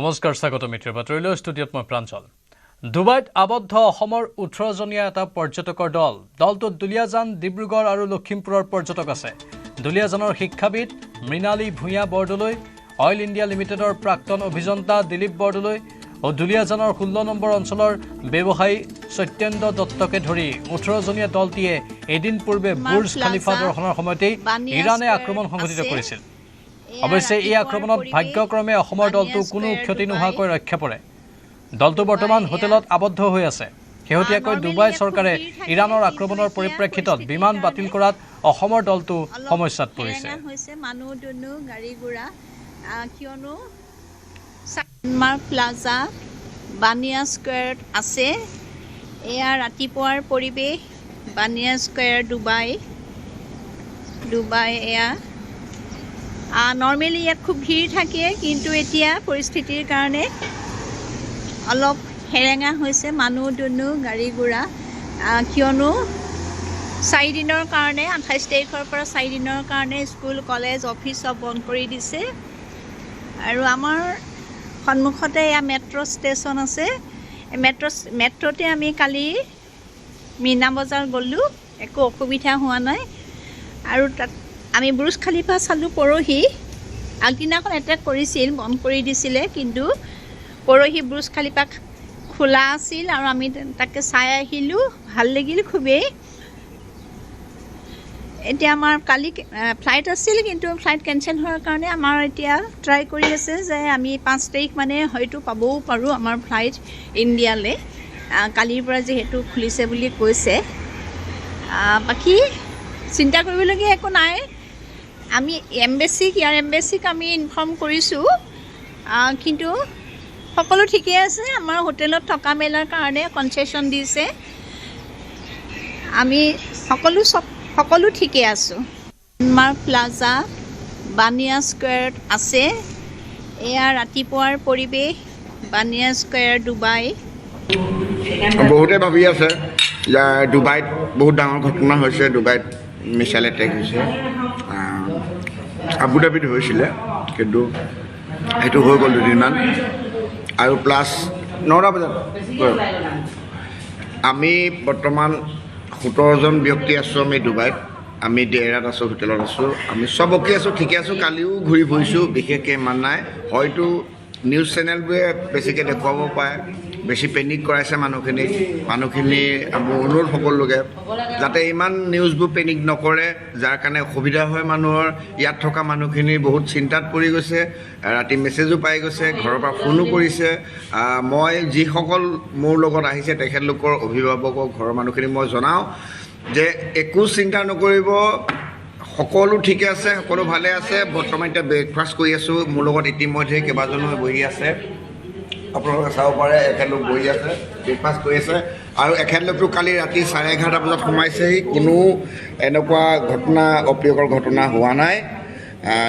নমস্কাৰ স্বাগত মিত্ৰ বাতৰিলৈ ষ্টুডিঅ'ত মই প্ৰাঞ্জল ডুবাইত আবদ্ধ অসমৰ 18 জনীয়া এটা পৰ্যটকৰ দলটোত দুলিয়াজান ডিব্ৰুগড় আৰু লখিমপুৰৰ পৰ্যটক আছে দুলিয়াজানৰ শিক্ষাবিদ মৃণালী ভূঞা বৰদলৈ অইল ইণ্ডিয়া লিমিটেডৰ প্ৰাক্তন অভিযন্তা দিলীপ বৰদলৈ আৰু দুলিয়াজানৰ 16 নম্বৰ অঞ্চলৰ ব্যৱসায়ী সত্যেন্দ্ৰ দত্তকে ধৰি 18 জনীয়া দলটিয়ে এদিন পূৰ্বে বুৰ্জ খলিফা দৰ্শনৰ সময়তে ইৰানে আক্ৰমণ সংঘটিত কৰিছিল অৱশ্যে এই আক্ৰমণত ভাগ্যক্ৰমে অসমৰ দলটো কোনো ক্ষতি নোহোৱাকৈ ৰক্ষা পৰে দলটো বৰ্তমান হোটেলত আবদ্ধ হৈ আছে শেহতীয়াকৈ ডুবাই চৰকাৰে ইৰানৰ আক্ৰমণৰ পৰিপ্ৰেক্ষিতত বিমান বাতিল কৰাত অসমৰ দলটো সমস্যাত পৰিছে মানুহ দুনু গাড়ী গুৰা কিয়নো সানমাৰ্ক প্লাজা বানিয়া স্কয়াৰত আছে এয়া ৰাতিপুৱাৰ পৰিৱেশ বানিয়া স্কয়াৰ ডুবাই এয়া নৰ্মেলি ইয়াত খুব ভিৰ থাকে কিন্তু এতিয়া পৰিস্থিতিৰ কাৰণে অলপ হেৰেঙা হৈছে মানুহ দুনু গাড়ী গুৰা কিয়নো 4 দিনৰ কাৰণে 28 তাৰিখৰ পৰা 4 দিনৰ কাৰণে স্কুল কলেজ অফিচ সব বন্ধ কৰি দিছে আৰু আমাৰ সন্মুখতে এয়া মেট্ৰ' ষ্টেচন আছে মেট্ৰ'তে আমি কালি মিনা বজাৰ গ'লোঁ একো অসুবিধা হোৱা নাই আৰু তাত আমি বুৰ্জ খলিফা চালোঁ পৰহি আগদিনাখন এটেক কৰিছিল বন্ধ কৰি দিছিলে কিন্তু পৰহি বুৰ্জ খলিফা খোলা আছিল আৰু আমি তাকে চাই আহিলোঁ ভাল লাগিল খুবেই এতিয়া আমাৰ কালি ফ্লাইট আছিল কিন্তু ফ্লাইট কেনচেল হোৱাৰ কাৰণে আমাৰ এতিয়া ট্ৰাই কৰি আছে যে আমি 5 তাৰিখ মানে হয়তো পাবও পাৰোঁ আমাৰ ফ্লাইট ইণ্ডিয়ালৈ কালিৰ পৰা যিহেতু খুলিছে বুলি কৈছে বাকী চিন্তা কৰিবলগীয়া একো নাই আমি ইয়াৰ এম্বেচিক আমি ইনফৰ্ম কৰিছোঁ কিন্তু সকলো ঠিকে আছে আমাৰ হোটেলত থকা মেলাৰ কাৰণে কনচেশ্যন দিছে আমি সকলো ঠিকে আছোঁ সানমাৰ্ক প্লাজা বানিয়া স্কয়াৰত আছে এয়া ৰাতিপুৱাৰ পৰিৱেশ বানিয়া স্কয়াৰ ডুবাই বহুতে ভাবি আছে যে ডুবাইত বহুত ডাঙৰ ঘটনা হৈছে ডুবাইত মিছাইল এটেক হৈছে আবুধাবিত হৈছিলে কিন্তু সেইটো হৈ গ'ল দুদিনমান আৰু প্লাছ 9টা বজাত আমি বৰ্তমান 17জন ব্যক্তি আছোঁ আমি ডুবাইত আমি ডেৰাত আছোঁ হোটেলত আছোঁ আমি চব অ'কে আছোঁ ঠিকে আছোঁ কালিও ঘূৰি ফুৰিছোঁ বিশেষকৈ ইমান নাই হয়তো নিউজ চেনেলবোৰে বেছিকৈ দেখুৱাব পাৰে বেছি পেনিক কৰাইছে মানুহখিনি মোৰ অনুৰোধ সকলোকে যাতে ইমান নিউজবোৰ পেনিক নকৰে যাৰ কাৰণে অসুবিধা হয় মানুহৰ ইয়াত থকা মানুহখিনি বহুত চিন্তাত পৰি গৈছে ৰাতি মেছেজো পাই গৈছে ঘৰৰ পৰা ফোনো কৰিছে মই যিসকল মোৰ লগত আহিছে তেখেতলোকৰ অভিভাৱকক ঘৰৰ মানুহখিনি মই জনাওঁ যে একো চিন্তা নকৰিব সকলো ঠিকে আছে সকলো ভালে আছে বৰ্তমান এতিয়া ব্ৰেকফাষ্ট কৰি আছোঁ মোৰ লগত ইতিমধ্যে কেইবাজনো বহি আছে আপোনালোকে চাব পাৰে এখেতলোক বহি আছে ব্ৰেকফাষ্ট কৰি আছে আৰু এখেতলোকটো কালি ৰাতি 11:30 বজাত সোমাইছেহি কোনো এনেকুৱা ঘটনা অপ্ৰিয়কৰ ঘটনা হোৱা নাই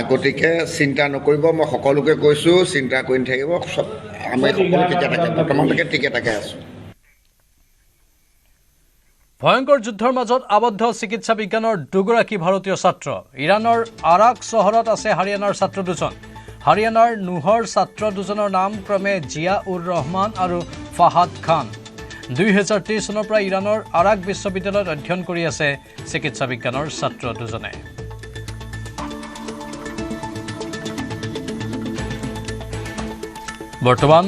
গতিকে চিন্তা নকৰিব মই সকলোকে কৈছোঁ চিন্তা কৰি নাথাকিব চব আমি সকলো ঠিকে থাকে বৰ্তমানলৈকে ঠিকে থাকে আছোঁ ভয়ংকৰ যুদ্ধৰ মাজত আবদ্ধ চিকিৎসা বিজ্ঞানৰ দুগৰাকী ভাৰতীয় ছাত্ৰ ইৰানৰ আৰাক চহৰত আছে হাৰিয়ানাৰ ছাত্ৰ দুজন হাৰিয়ানাৰ নুহৰ ছাত্ৰ দুজনৰ নাম ক্ৰমে জিয়া উৰ ৰহমান আৰু ফাহাদ খান 2023 চনৰ পৰা ইৰানৰ আৰাক বিশ্ববিদ্যালয়ত অধ্যয়ন কৰি আছে চিকিৎসা বিজ্ঞানৰ ছাত্ৰ দুজনে বৰ্তমান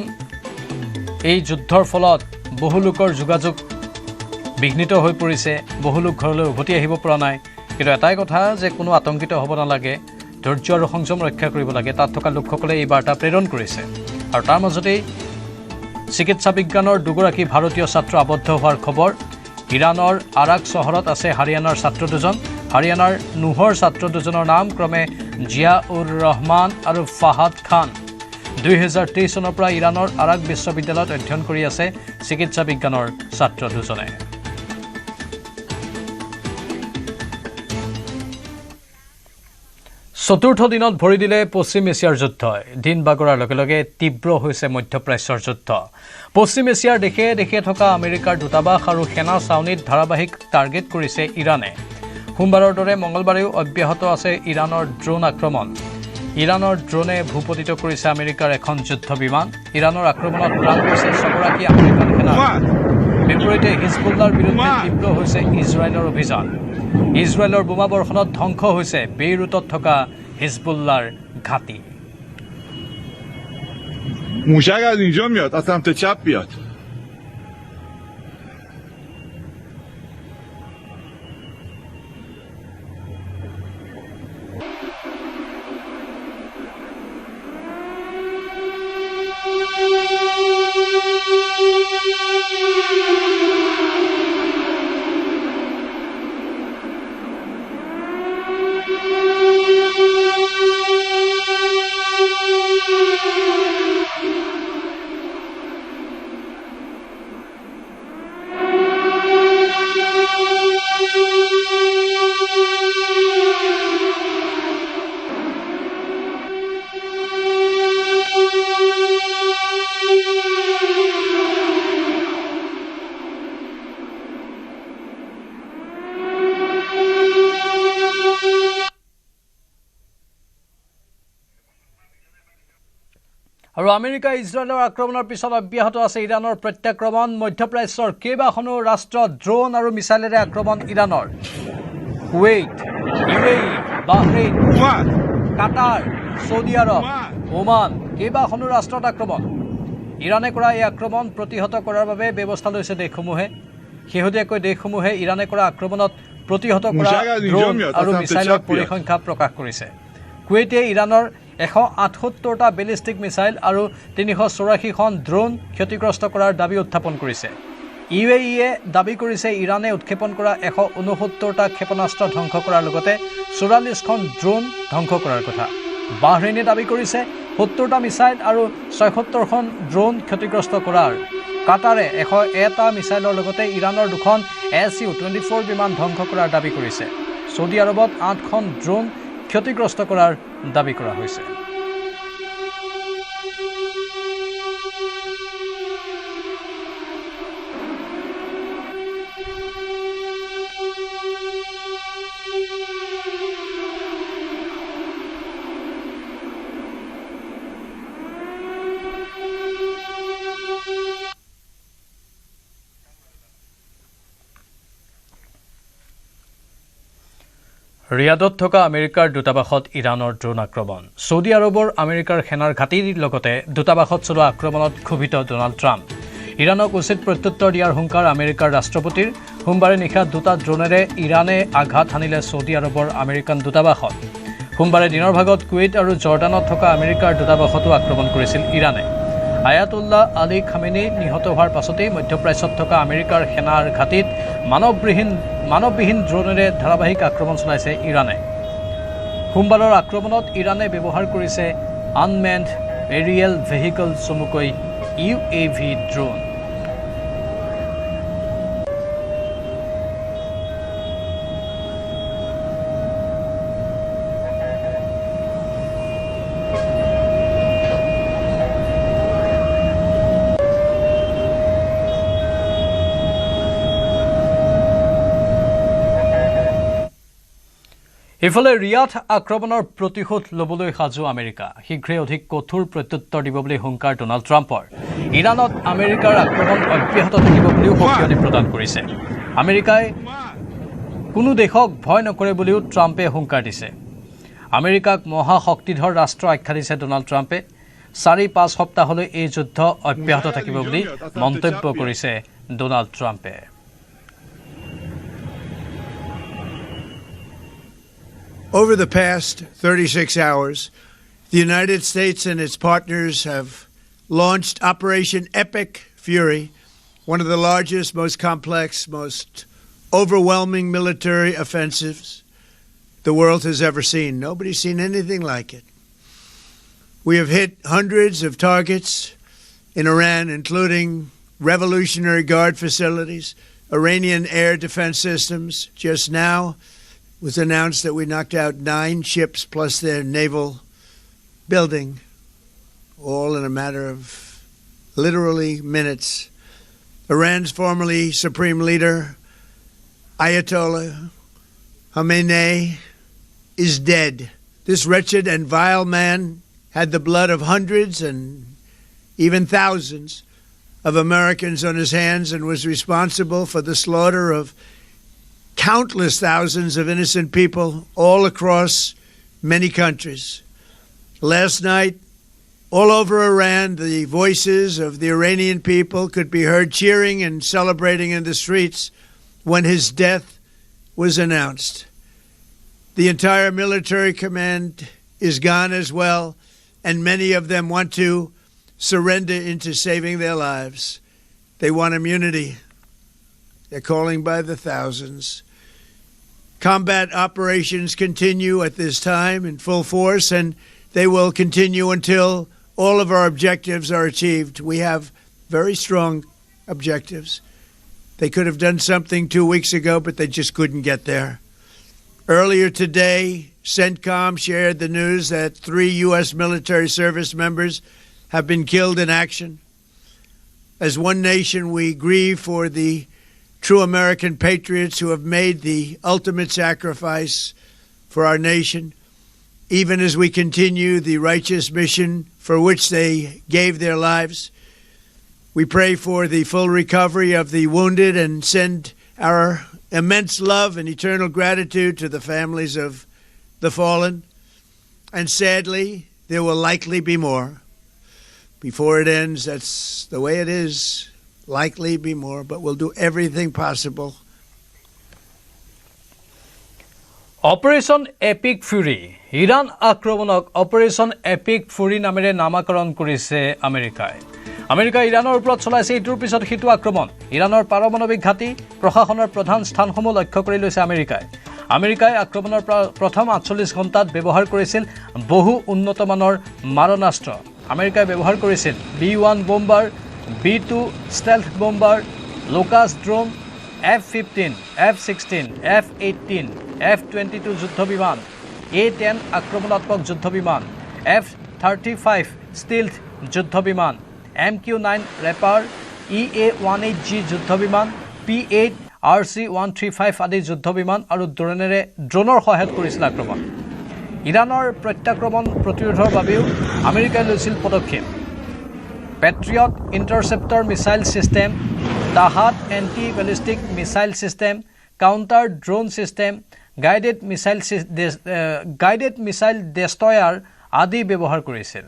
এই যুদ্ধৰ ফলত বহু লোকৰ যোগাযোগ বিঘ্নিত হৈ পৰিছে বহু লোক ঘৰলৈ উভতি আহিব পৰা নাই কিন্তু এটাই কথা যে কোনো আতংকিত হ'ব নালাগে ধৈৰ্য আৰু সংযম ৰক্ষা কৰিব লাগে তাত থকা লোকসকলে এই বাৰ্তা প্ৰেৰণ কৰিছে আৰু তাৰ মাজতেই চিকিৎসা বিজ্ঞানৰ দুগৰাকী ভাৰতীয় ছাত্ৰ আবদ্ধ হোৱাৰ খবৰ ইৰানৰ আৰাক চহৰত আছে হাৰিয়ানাৰ ছাত্ৰ দুজন হাৰিয়ানাৰ নুহৰ ছাত্ৰ দুজনৰ নাম ক্ৰমে জিয়া উৰ ৰহমান আৰু ফাহাদ খান 2023 চনৰ পৰা ইৰানৰ আৰাক বিশ্ববিদ্যালয়ত অধ্যয়ন কৰি আছে চিকিৎসা বিজ্ঞানৰ ছাত্ৰ দুজনে চতুৰ্থ দিনত ভৰি দিলে পশ্চিম এছিয়াৰ যুদ্ধই দিন বাগৰাৰ লগে লগে তীব্ৰ হৈছে মধ্যপ্ৰাচ্যৰ যুদ্ধ পশ্চিম এছিয়াৰ দেশে দেশে থকা আমেৰিকাৰ দূতাবাস আৰু সেনা ছাউনীত ধাৰাবাহিক টাৰ্গেট কৰিছে ইৰানে সোমবাৰৰ দৰে মঙলবাৰেও অব্যাহত আছে ইৰানৰ ড্ৰোন আক্ৰমণ ইৰাণৰ ড্ৰোনে ভূপতিত কৰিছে আমেৰিকাৰ এখন যুদ্ধ বিমান ইৰাণৰ আক্ৰমণত প্ৰাণ গৈছে 6গৰাকী আমেৰিকান সেনা বিপৰীতে হিজবুল্লাৰ বিৰুদ্ধে তীব্ৰ হৈছে ইজৰাইলৰ অভিযান ইজৰাইলৰ বোমাবৰ্ষণত ধ্বংস হৈছে বেইৰুটত থকা হিজবুল্লাৰ ঘাটি موشک از اینجا میاد از سمت چپ بیاد আৰু আমেৰিকা ইজৰাইলৰ আক্ৰমণৰ পিছত অব্যাহত আছে ইৰাণৰ প্ৰত্যাক্ৰমণ মধ্যপ্ৰাচ্যৰ কেইবাখনো ৰাষ্ট্ৰ ড্ৰোন আৰু মিছাইলেৰে আক্ৰমণ ইৰাণৰ কুৱেইট ইউএই বাহৰেইন কাটাৰ সৌদি আৰব ওমান কেইবাখনো ৰাষ্ট্ৰত আক্ৰমণ ইৰাণে কৰা এই আক্ৰমণ প্ৰতিহত কৰাৰ বাবে ব্যৱস্থা লৈছে দেশসমূহে শেহতীয়াকৈ দেশসমূহে ইৰাণে কৰা আক্ৰমণত প্ৰতিহত কৰা ড্ৰোন আৰু মিছাইলৰ পৰিসংখ্যা প্ৰকাশ কৰিছে কুৱেইটে ইৰাণৰ 178টা বেলিষ্টিক মিছাইল আৰু 384খন ড্ৰোন ক্ষতিগ্ৰস্ত কৰাৰ দাবী উত্থাপন কৰিছে ইউএইয়ে দাবী কৰিছে ইৰাণে উৎক্ষেপণ কৰা 169টা ক্ষেপণাস্ত্ৰ ধ্বংস কৰাৰ লগতে 44খন ড্ৰোন ধ্বংস কৰাৰ কথা বাহৰেইনে দাবী কৰিছে 70টা মিছাইল আৰু 76খন ড্ৰোন ক্ষতিগ্ৰস্ত কৰাৰ কাটাৰে 101টা মিছাইলৰ লগতে ইৰাণৰ 2খন Su-24 বিমান ধ্বংস কৰাৰ দাবী কৰিছে সৌদি আৰবত 8খন ড্ৰোন ক্ষতিগ্ৰস্ত কৰাৰ দাবী কৰা হৈছে ৰিয়াদত থকা আমেৰিকাৰ দূতাবাসত ইৰাণৰ ড্ৰোন আক্ৰমণ সৌদি আৰবৰ আমেৰিকাৰ সেনাৰ ঘাটিৰ লগতে দূতাবাসত চলোৱা আক্ৰমণত ক্ষোভিত ডোনাল্ড ট্ৰাম্প ইৰাণক উচিত প্ৰত্যুত্তৰ দিয়াৰ হুংকাৰ আমেৰিকাৰ ৰাষ্ট্ৰপতিৰ সোমবাৰে নিশা দুটা ড্ৰোনেৰে ইৰাণে আঘাত হানিলে সৌদি আৰবৰ আমেৰিকান দূতাবাসত সোমবাৰে দিনৰ ভাগত কুৱেইট আৰু জৰ্ডানত থকা আমেৰিকাৰ দূতাবাসতো আক্ৰমণ কৰিছিল ইৰাণে আয়াতুল্লাহ আলী খামেনি নিহত হোৱাৰ পাছতেই মধ্যপ্ৰাচ্যত থকা আমেৰিকাৰ সেনাৰ ঘাটিত মানৱবিহীন ড্ৰোনেৰে ধাৰাবাহিক আক্ৰমণ চলাইছে ইৰাণে সোমবাৰৰ আক্ৰমণত ইৰাণে ব্যৱহাৰ কৰিছে আনমেণ্ড এৰিয়েল ভেহিকল চমুকৈ UAV ড্ৰোন ইফালে ৰিয়াদ আক্ৰমণৰ প্ৰতিশোধ ল'বলৈ সাজু আমেৰিকা শীঘ্ৰে অধিক কঠোৰ প্ৰত্যুত্তৰ দিব বুলি হুংকাৰ ডোনাল্ড ট্ৰাম্পৰ ইৰাণত আমেৰিকাৰ আক্ৰমণ অব্যাহত থাকিব বুলিও সকিয়নি প্ৰদান কৰিছে আমেৰিকাই কোনো দেশক ভয় নকৰে বুলিও ট্ৰাম্পে হুংকাৰ দিছে আমেৰিকাক মহাশক্তিধৰ ৰাষ্ট্ৰ আখ্যা দিছে ডোনাল্ড ট্ৰাম্পে 4-5 সপ্তাহলৈ এই যুদ্ধ অব্যাহত থাকিব বুলি মন্তব্য কৰিছে ডোনাল্ড ট্ৰাম্পে Over the past 36 hours, the United States and its partners have launched Operation Epic Fury, one of the largest, most complex, most overwhelming military offensives the world has ever seen. Nobody's seen anything like it. We have hit hundreds of targets in Iran, including Revolutionary Guard facilities, Iranian air defense systems. Just now, it was announced that we knocked out 9 ships plus their naval building, all in a matter of literally minutes. Iran's formerly supreme leader, Ayatollah Khamenei, is dead. This wretched and vile man had the blood of hundreds and even thousands of Americans on his hands and was responsible for the slaughter of countless thousands of innocent people all across many countries. Last night, all over Iran, the voices of the Iranian people could be heard cheering and celebrating in the streets when his death was announced. The entire military command is gone as well, and many of them want to surrender into saving their lives. They want immunity. They're calling by the thousands. Combat operations continue at this time in full force, and they will continue until all of our objectives are achieved. We have very strong objectives. They could have done something 2 weeks ago, but they just couldn't get there. Earlier today, CENTCOM shared the news that 3 U.S. military service members have been killed in action. As one nation, we grieve for the true American patriots who have made the ultimate sacrifice for our nation, even as we continue the righteous mission for which they gave their lives. We pray for the full recovery of the wounded and send our immense love and eternal gratitude to the families of the fallen. And sadly, there will likely be more. Before it ends, that's the way it is. Likely be more, but we'll do everything possible. Operation epic ফুৰি Iran আক্ৰমণক operation epic ফুৰি নামেৰে নামাকৰণ কৰিছে আমেৰিকাই। আমেৰিকাই ইৰাণৰ ওপৰত চলাইছে ইটোৰ পিছত সিটো আক্ৰমণ। ইৰাণৰ পাৰমাণৱিক ঘাটি প্ৰশাসনৰ প্ৰধান স্থানসমূহ লক্ষ্য কৰি লৈছে আমেৰিকাই। আমেৰিকাই আক্ৰমণৰ প্ৰথম 48 ঘণ্টাত ব্যৱহাৰ কৰিছিল বহু উন্নতমানৰ মাৰণাস্ত্ৰ। আমেৰিকাই ব্যৱহাৰ কৰিছিল B-1 বম্বাৰ, B-2 stealth বম্বাৰ, লোকাছ drone, F-15, F-16, F-18, F-22 যুদ্ধ বিমান, A-10 আক্ৰমণাত্মক যুদ্ধ বিমান, F-35 ষ্টিলথ যুদ্ধ বিমান, MQ-9 ৰেপাৰ, EA-18G যুদ্ধ বিমান, P-8 RC-135 আদি যুদ্ধ বিমান আৰু ড্ৰোনৰ সহায়ত কৰিছিল আক্ৰমণ। ইৰাণৰ প্ৰত্যাক্ৰমণ প্ৰতিৰোধৰ বাবেও আমেৰিকাই লৈছিল পদক্ষেপ। পেট্ৰিয়ট ইণ্টাৰচেপ্টৰ মিছাইল ছিষ্টেম, তাহাত anti ballistic missile system, counter drone system, guided missile destroyer আদি ব্যৱহাৰ কৰিছিল।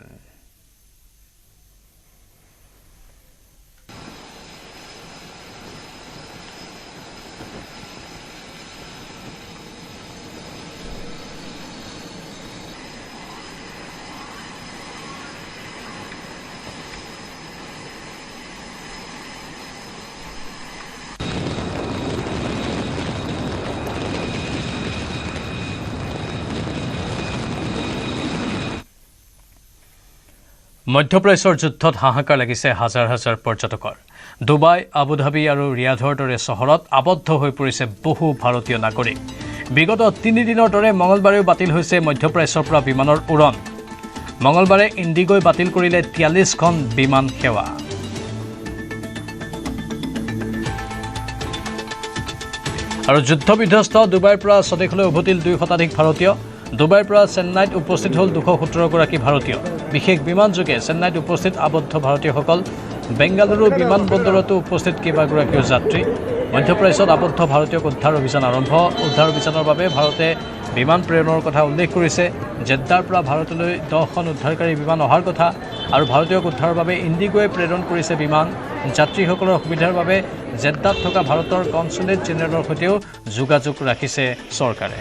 মধ্যপ্ৰাচ্যৰ যুদ্ধত হাহাকাৰ লাগিছে হাজাৰ হাজাৰ পৰ্যটকৰ। ডুবাই, আবুধাবি আৰু ৰিয়াধৰ দৰে চহৰত আবদ্ধ হৈ পৰিছে বহু ভাৰতীয় নাগৰিক। বিগত 3 দিনৰ দৰে মঙলবাৰেও বাতিল হৈছে মধ্যপ্ৰাচ্যৰ পৰা বিমানৰ উৰণ। মঙলবাৰে ইণ্ডিগোই বাতিল কৰিলে 43খন বিমান সেৱা। আৰু যুদ্ধ বিধ্বস্ত ডুবাইৰ পৰা স্বদেশলৈ উভতিল 2 শতাধিক ভাৰতীয়। ডুবাইৰ পৰা চেন্নাইত উপস্থিত হ'ল 217 গৰাকী ভাৰতীয়। বিশেষ বিমানযোগে চেন্নাইত উপস্থিত আবদ্ধ ভাৰতীয়সকল। বেংগালুৰু বিমানবন্দৰতো উপস্থিত কেইবাগৰাকীও যাত্ৰী। মধ্যপ্ৰাচ্যত আবদ্ধ ভাৰতীয়ক উদ্ধাৰ অভিযান আৰম্ভ। উদ্ধাৰ অভিযানৰ বাবে ভাৰতে বিমান প্ৰেৰণৰ কথা উল্লেখ কৰিছে। জেদ্দাৰ পৰা ভাৰতলৈ 10খন উদ্ধাৰকাৰী বিমান অহাৰ কথা আৰু ভাৰতীয়ক উদ্ধাৰৰ বাবে ইণ্ডিগোৱে প্ৰেৰণ কৰিছে বিমান। যাত্ৰীসকলৰ সুবিধাৰ বাবে জেদ্দাত থকা ভাৰতৰ কনচুলেট জেনেৰেলৰ সৈতেও যোগাযোগ ৰাখিছে চৰকাৰে।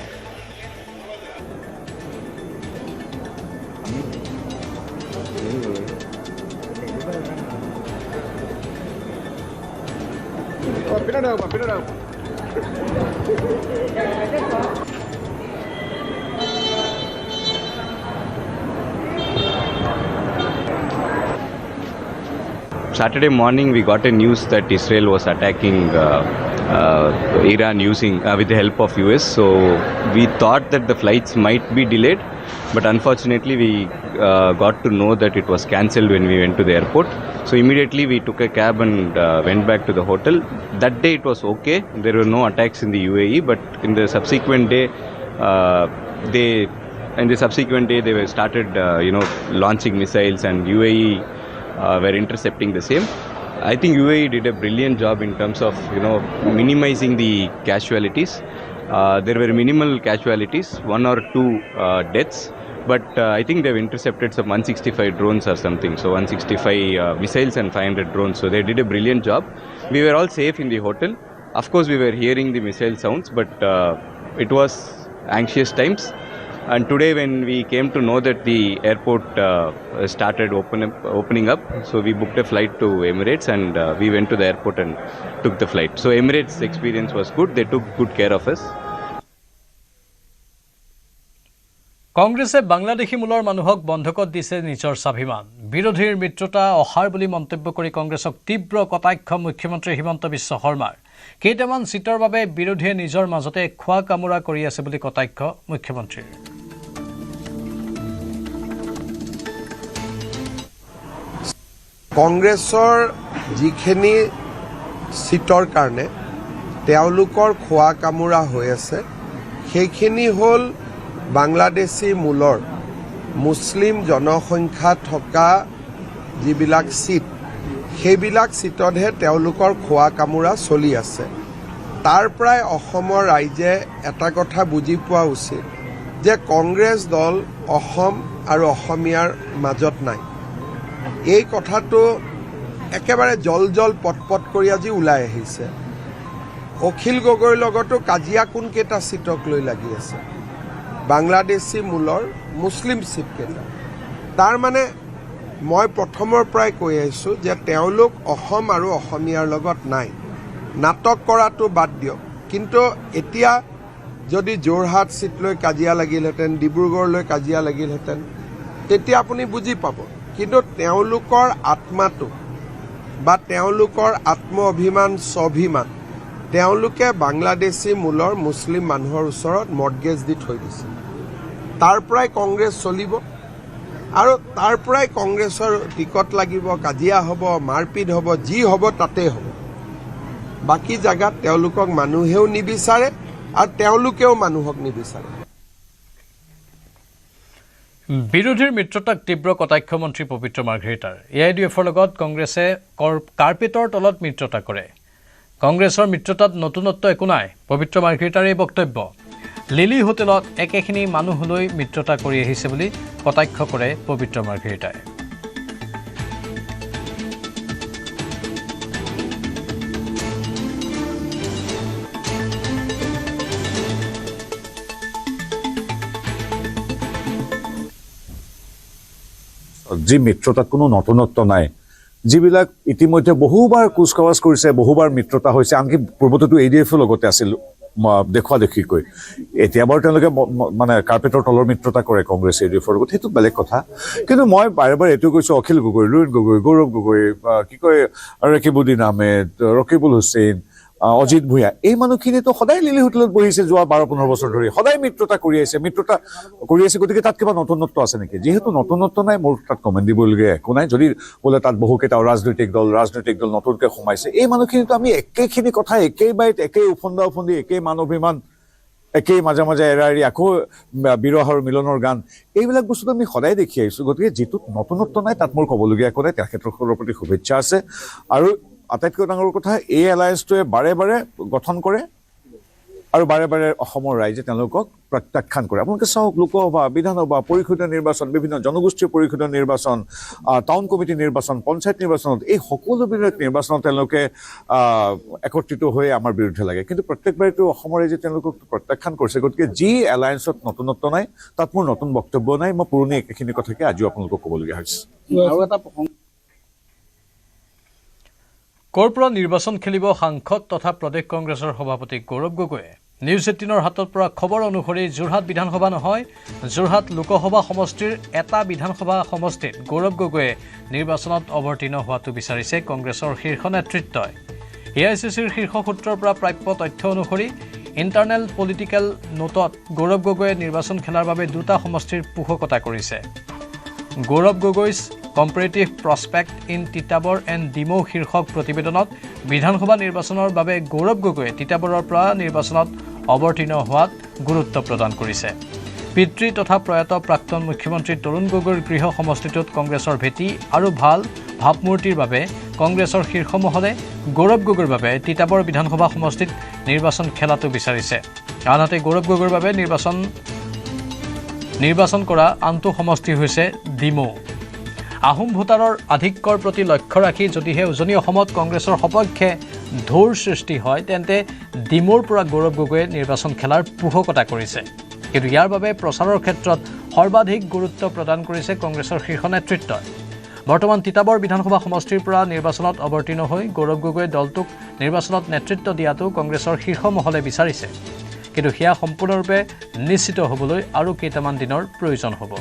Saturday morning, we got a news that Israel was attacking Iran with the help of US. So we thought that the flights might be delayed, but unfortunately, we got to know that it was cancelled when we went to the airport. So immediately, we took a cab and went back to the hotel. That day, it was okay. There were no attacks in the UAE, but in the subsequent day, they in the subsequent day, they were started, launching missiles, and UAE were intercepting the same. I think UAE did a brilliant job in terms of, minimizing the casualties. There were minimal casualties, 1 or 2 deaths. But I think they've intercepted some 165 drones or something. So 165 missiles and 500 drones. So they did a brilliant job. We were all safe in the hotel. Of course, we were hearing the missile sounds, but it was anxious times. And today when we came to know that the airport started opening up, so we booked a flight to Emirates, and we went to the airport and took the flight. So Emirates experience was good. They took good care of us. কংগ্ৰেছে বাংলাদেশী মূলৰ মানুহক বন্ধকত দিছে নিজৰ স্বাভিমান বিৰোধীৰ মিত্ৰতা অহাৰ বুলি মন্তব্য কৰি কংগ্ৰেছক তীব্ৰ কটাক্ষ মুখ্যমন্ত্ৰী হিমন্ত বিশ্ব শৰ্মাৰ কেইটামান চিটৰ বাবে বিৰোধীয়ে নিজৰ মাজতে খোৱা কামোৰা কৰি আছে বুলি কটাক্ষ মুখ্যমন্ত্ৰীৰ কংগ্ৰেছৰ যিখিনি চিটৰ কাৰণে তেওঁলোকৰ খোৱা কামোৰা হৈ আছে সেইখিনি হ'ল বাংলাদেশী মূলৰ মুছলিম জনসংখ্যা থকা যিবিলাক চিট সেইবিলাক চিটতহে তেওঁলোকৰ খোৱা কামোৰা চলি আছে তাৰ পৰাই অসমৰ ৰাইজে এটা কথা বুজি পোৱা উচিত যে কংগ্ৰেছ দল অসম আৰু অসমীয়াৰ মাজত নাই এই কথাটো একেবাৰে জল পটপট কৰি আজি ওলাই আহিছে অখিল গগৈৰ লগতো কাজিয়া কোনকেইটা চিটক লৈ লাগি আছে বাংলাদেশী মূলৰ মুছলিম চিট কেইটা তাৰ মানে মই প্ৰথমৰ পৰাই কৈ আছো যে তেওঁলোক অসম আৰু অসমীয়াৰ লগত নাই নাটক কৰাটো বাদ দিয়ক কিন্তু এতিয়া যদি যোৰহাট চিট লৈ কাজিয়া লাগিলহেঁতেন ডিব্ৰুগড় লৈ কাজিয়া লাগিলহেঁতেন তেতিয়া আপুনি বুজি পাব কিন্তু তেওঁলোকৰ আত্মাটো বা তেওঁলোকৰ আত্ম অভিমান স্বাভিমান তেওঁলোকে বাংলাদেশী মূলৰ মুছলিম মানুহৰ ওচৰত মৰ্টগেজ দি থৈ দিছে তাৰ পৰাই কংগ্ৰেছ চলিব আৰু তাৰ পৰাই কংগ্ৰেছৰ টিকট লাগিব কাজিয়া হ'ব মাৰপিট হ'ব যি হ'ব তাতে হ'ব বাকি জায়গাত তেওঁলোকক মানুহেও নিবিচাৰে আৰু তেওঁলোকেও মানুহক নিবিচাৰে বিৰোধীৰ মিত্ৰতাক তীব্ৰ কটাক্ষ মন্ত্ৰী পবিত্ৰ মাৰ্ঘেৰিটাৰ এআইডিএফৰ লগত কংগ্ৰেছে কাৰ্পেটৰ তলত মিত্ৰতা কৰে কংগ্ৰেছৰ মিত্ৰতাত নতুনত্ব একো নাই পবিত্ৰ মাৰ্ঘেৰিটাৰ এই বক্তব্য লিলি হোটেলত একেখিনি মানুহলৈ মিত্ৰতা কৰি আহিছে বুলি কটাক্ষ কৰে পবিত্ৰ মাৰ্ঘেৰিটাই যি মিত্ৰতাত কোনো নতুনত্ব নাই যিবিলাক ইতিমধ্যে বহুবাৰ কুচকাৱাজ কৰিছে বহুবাৰ মিত্ৰতা হৈছে আনকি পূৰ্বতেতো এডিএফৰ লগতে আছিল দেখুৱা দেখিকৈ এতিয়া বাৰু তেওঁলোকে মানে কাৰ্পেটৰ তলৰ মিত্ৰতা কৰে কংগ্ৰেছ এডিএফৰ লগত সেইটো বেলেগ কথা কিন্তু মই বাৰে বাৰে এইটো কৈছোঁ অখিল গগৈ ৰুইন গগৈ গৌৰৱ গগৈ কি কয় ৰকিবুদ্দিন আহমেদ ৰকিবুল হুছেইন অজিত ভূঞা এই মানুহখিনিতো সদায় লিলি হোটেলত বহিছে যোৱা 12-15 বছৰ ধৰি সদায় মিত্ৰতা কৰি আছে গতিকে তাত কিবা নতুনত্ব আছে নেকি যিহেতু নতুনত্ব নাই মোৰ তাত কমেণ্ট দিবলগীয়া একো নাই যদি বোলে তাত বহুকেইটা ৰাজনৈতিক দল নতুনকৈ সোমাইছে এই মানুহখিনিতো আমি একেখিনি কথা একেই বাইত একেই উফন্দি একেই মান অভিমান একেই মাজে মাজে এৰি আকৌ বিৰহ আৰু মিলনৰ গান এইবিলাক বস্তুটো আমি সদায় দেখি আহিছোঁ গতিকে যিটো নতুনত্ব নাই তাত মোৰ ক'বলগীয়া একো নাই তেখেতসকলৰ প্ৰতি শুভেচ্ছা আছে আৰু আটাইতকৈ ডাঙৰ কথা এই এলায়েন্সটোৱে বাৰে বাৰে গঠন কৰে আৰু বাৰে বাৰে অসমৰ ৰাইজে তেওঁলোকক প্ৰত্যাখ্যান কৰে আপোনালোকে চাওক লোকসভা বিধানসভা পৰিষদীয় নিৰ্বাচন বিভিন্ন জনগোষ্ঠীয় পৰিষদীয় নিৰ্বাচন টাউন কমিটি নিৰ্বাচন পঞ্চায়ত নিৰ্বাচনত এই সকলোবিলাক নিৰ্বাচনত তেওঁলোকে একত্ৰিত হৈ আমাৰ বিৰুদ্ধে লাগে কিন্তু প্ৰত্যেকবাৰেতো অসমৰ ৰাইজে তেওঁলোকক প্ৰত্যাখ্যান কৰিছে গতিকে যি এলায়েন্সত নতুনত্ব নাই তাত মোৰ নতুন বক্তব্য নাই মই পুৰণি একেখিনি কথাকে আজিও আপোনালোকক ক'বলগীয়া হৈছে আৰু এটা ক'ৰ পৰা নিৰ্বাচন খেলিব সাংসদ তথা প্ৰদেশ কংগ্ৰেছৰ সভাপতি গৌৰৱ গগৈয়ে নিউজ 18ৰ হাতত পৰা খবৰ অনুসৰি যোৰহাট বিধানসভা নহয় যোৰহাট লোকসভা সমষ্টিৰ এটা বিধানসভা সমষ্টিত গৌৰৱ গগৈয়ে নিৰ্বাচনত অৱতীৰ্ণ হোৱাটো বিচাৰিছে কংগ্ৰেছৰ শীৰ্ষ নেতৃত্বই এআইচিচিৰ শীৰ্ষ সূত্ৰৰ পৰা প্ৰাপ্য তথ্য অনুসৰি ইণ্টাৰনেল পলিটিকেল নোটত গৌৰৱ গগৈয়ে নিৰ্বাচন খেলাৰ বাবে দুটা সমষ্টিৰ পোষকতা কৰিছে Gaurav Gogoi's comparative prospect in Titabar and Demow শীৰ্ষক প্ৰতিবেদনত বিধানসভা নিৰ্বাচনৰ বাবে গৌৰৱ গগৈয়ে তিতাবৰৰ পৰা নিৰ্বাচনত অৱতীৰ্ণ হোৱাত গুৰুত্ব প্ৰদান কৰিছে পিতৃ তথা প্ৰয়াত প্ৰাক্তন মুখ্যমন্ত্ৰী তৰুণ গগৈৰ গৃহ সমষ্টিটোত কংগ্ৰেছৰ ভেটি আৰু ভাল ভাৱমূৰ্তিৰ বাবে কংগ্ৰেছৰ শীৰ্ষ মহলে গৌৰৱ গগৈৰ বাবে তিতাবৰ বিধানসভা সমষ্টিত নিৰ্বাচন খেলাটো বিচাৰিছে আনহাতে গৌৰৱ গগৈৰ বাবে নিৰ্বাচন কৰা আনটো সমষ্টি হৈছে ডিমৌ আহোম ভোটাৰৰ আধিক্যৰ প্ৰতি লক্ষ্য ৰাখি যদিহে উজনি অসমত কংগ্ৰেছৰ সপক্ষে ঢৌৰ সৃষ্টি হয় তেন্তে ডিমৌৰ পৰা গৌৰৱ গগৈয়ে নিৰ্বাচন খেলাৰ পোষকতা কৰিছে কিন্তু ইয়াৰ বাবে প্ৰচাৰৰ ক্ষেত্ৰত সৰ্বাধিক গুৰুত্ব প্ৰদান কৰিছে কংগ্ৰেছৰ শীৰ্ষ নেতৃত্বই বৰ্তমান তিতাবৰ বিধানসভা সমষ্টিৰ পৰা নিৰ্বাচনত অৱতীৰ্ণ হৈ গৌৰৱ গগৈয়ে দলটোক নিৰ্বাচনত নেতৃত্ব দিয়াটো কংগ্ৰেছৰ শীৰ্ষ মহলে বিচাৰিছে কিন্তু সেয়া সম্পূৰ্ণৰূপে নিশ্চিত হ'বলৈ আৰু কেইটামান দিনৰ প্ৰয়োজন হ'ব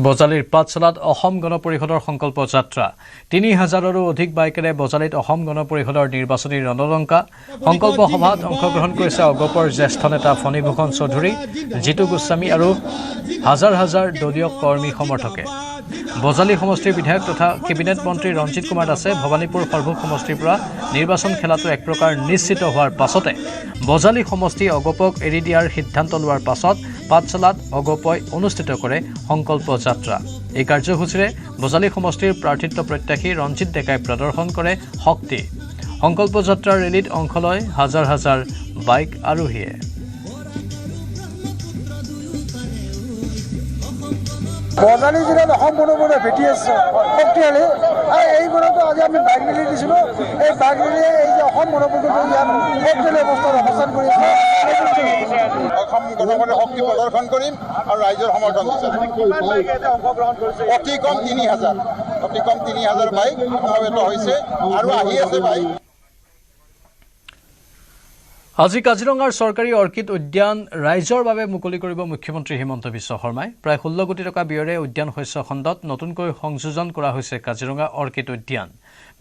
বজালীৰ পাঠশালাত অসম গণ পৰিষদৰ সংকল্প যাত্ৰা ৩,০০০ৰো অধিক বাইকেৰে বজালীত অসম গণ পৰিষদৰ নিৰ্বাচনী ৰণলংকা সংকল্প সভাত অংশগ্ৰহণ কৰিছে অগপৰ জ্যেষ্ঠ নেতা ফণীভূষণ চৌধুৰী জিতু গোস্বামী আৰু হাজাৰ হাজাৰ দলীয় কৰ্মী সমৰ্থকে বজালী সমষ্টিৰ বিধায়ক তথা কেবিনেট মন্ত্ৰী ৰঞ্জিত কুমাৰ দাসে ভৱানীপুৰ সৰ্বুক সমষ্টিৰ পৰা নিৰ্বাচন খেলাটো এক প্ৰকাৰ নিশ্চিত হোৱাৰ পাছতে বজালী সমষ্টি অগপক এৰি দিয়াৰ সিদ্ধান্ত লোৱাৰ পাছত পাঠশালাত অগপই অনুষ্ঠিত কৰে সংকল্প যাত্ৰা এই কাৰ্যসূচীৰে বজালী সমষ্টিৰ প্ৰাৰ্থিত্ব প্ৰত্যাশী ৰঞ্জিত ডেকাই প্ৰদৰ্শন কৰে শক্তি সংকল্প যাত্ৰাৰ ৰেলীত অংশ লয় হাজাৰ হাজাৰ বাইক আৰোহীয়ে বজালী জিলাত অসম গণ পৰিষদে ভেটি আছে শক্তিশালী আৰু এই গণটো আজি আমি বাইক ৰেলী দিছিলোঁ এই বাইক ৰেলীয়ে এই যে অসম গণ পৰিষদৰ ইয়াত শক্তিশালী অৱস্থাত অৱস্থান কৰি আছে অসম গণ পৰিষদৰ শক্তি প্ৰদৰ্শন কৰিম আৰু ৰাইজৰ সমৰ্থন অতি কম ৩,০০০ বাইক সমবেত হৈছে আৰু আহি আছে বাইক আজি কাজিৰঙাৰ চৰকাৰী অৰ্কিড উদ্যান ৰাইজৰ বাবে মুকলি কৰিব মুখ্যমন্ত্ৰী হিমন্ত বিশ্ব শৰ্মাই প্ৰায় ১৬ কোটি টকা ব্যয়েৰে উদ্যান শস্য খণ্ডত নতুনকৈ সংযোজন কৰা হৈছে কাজিৰঙা অৰ্কিড উদ্যান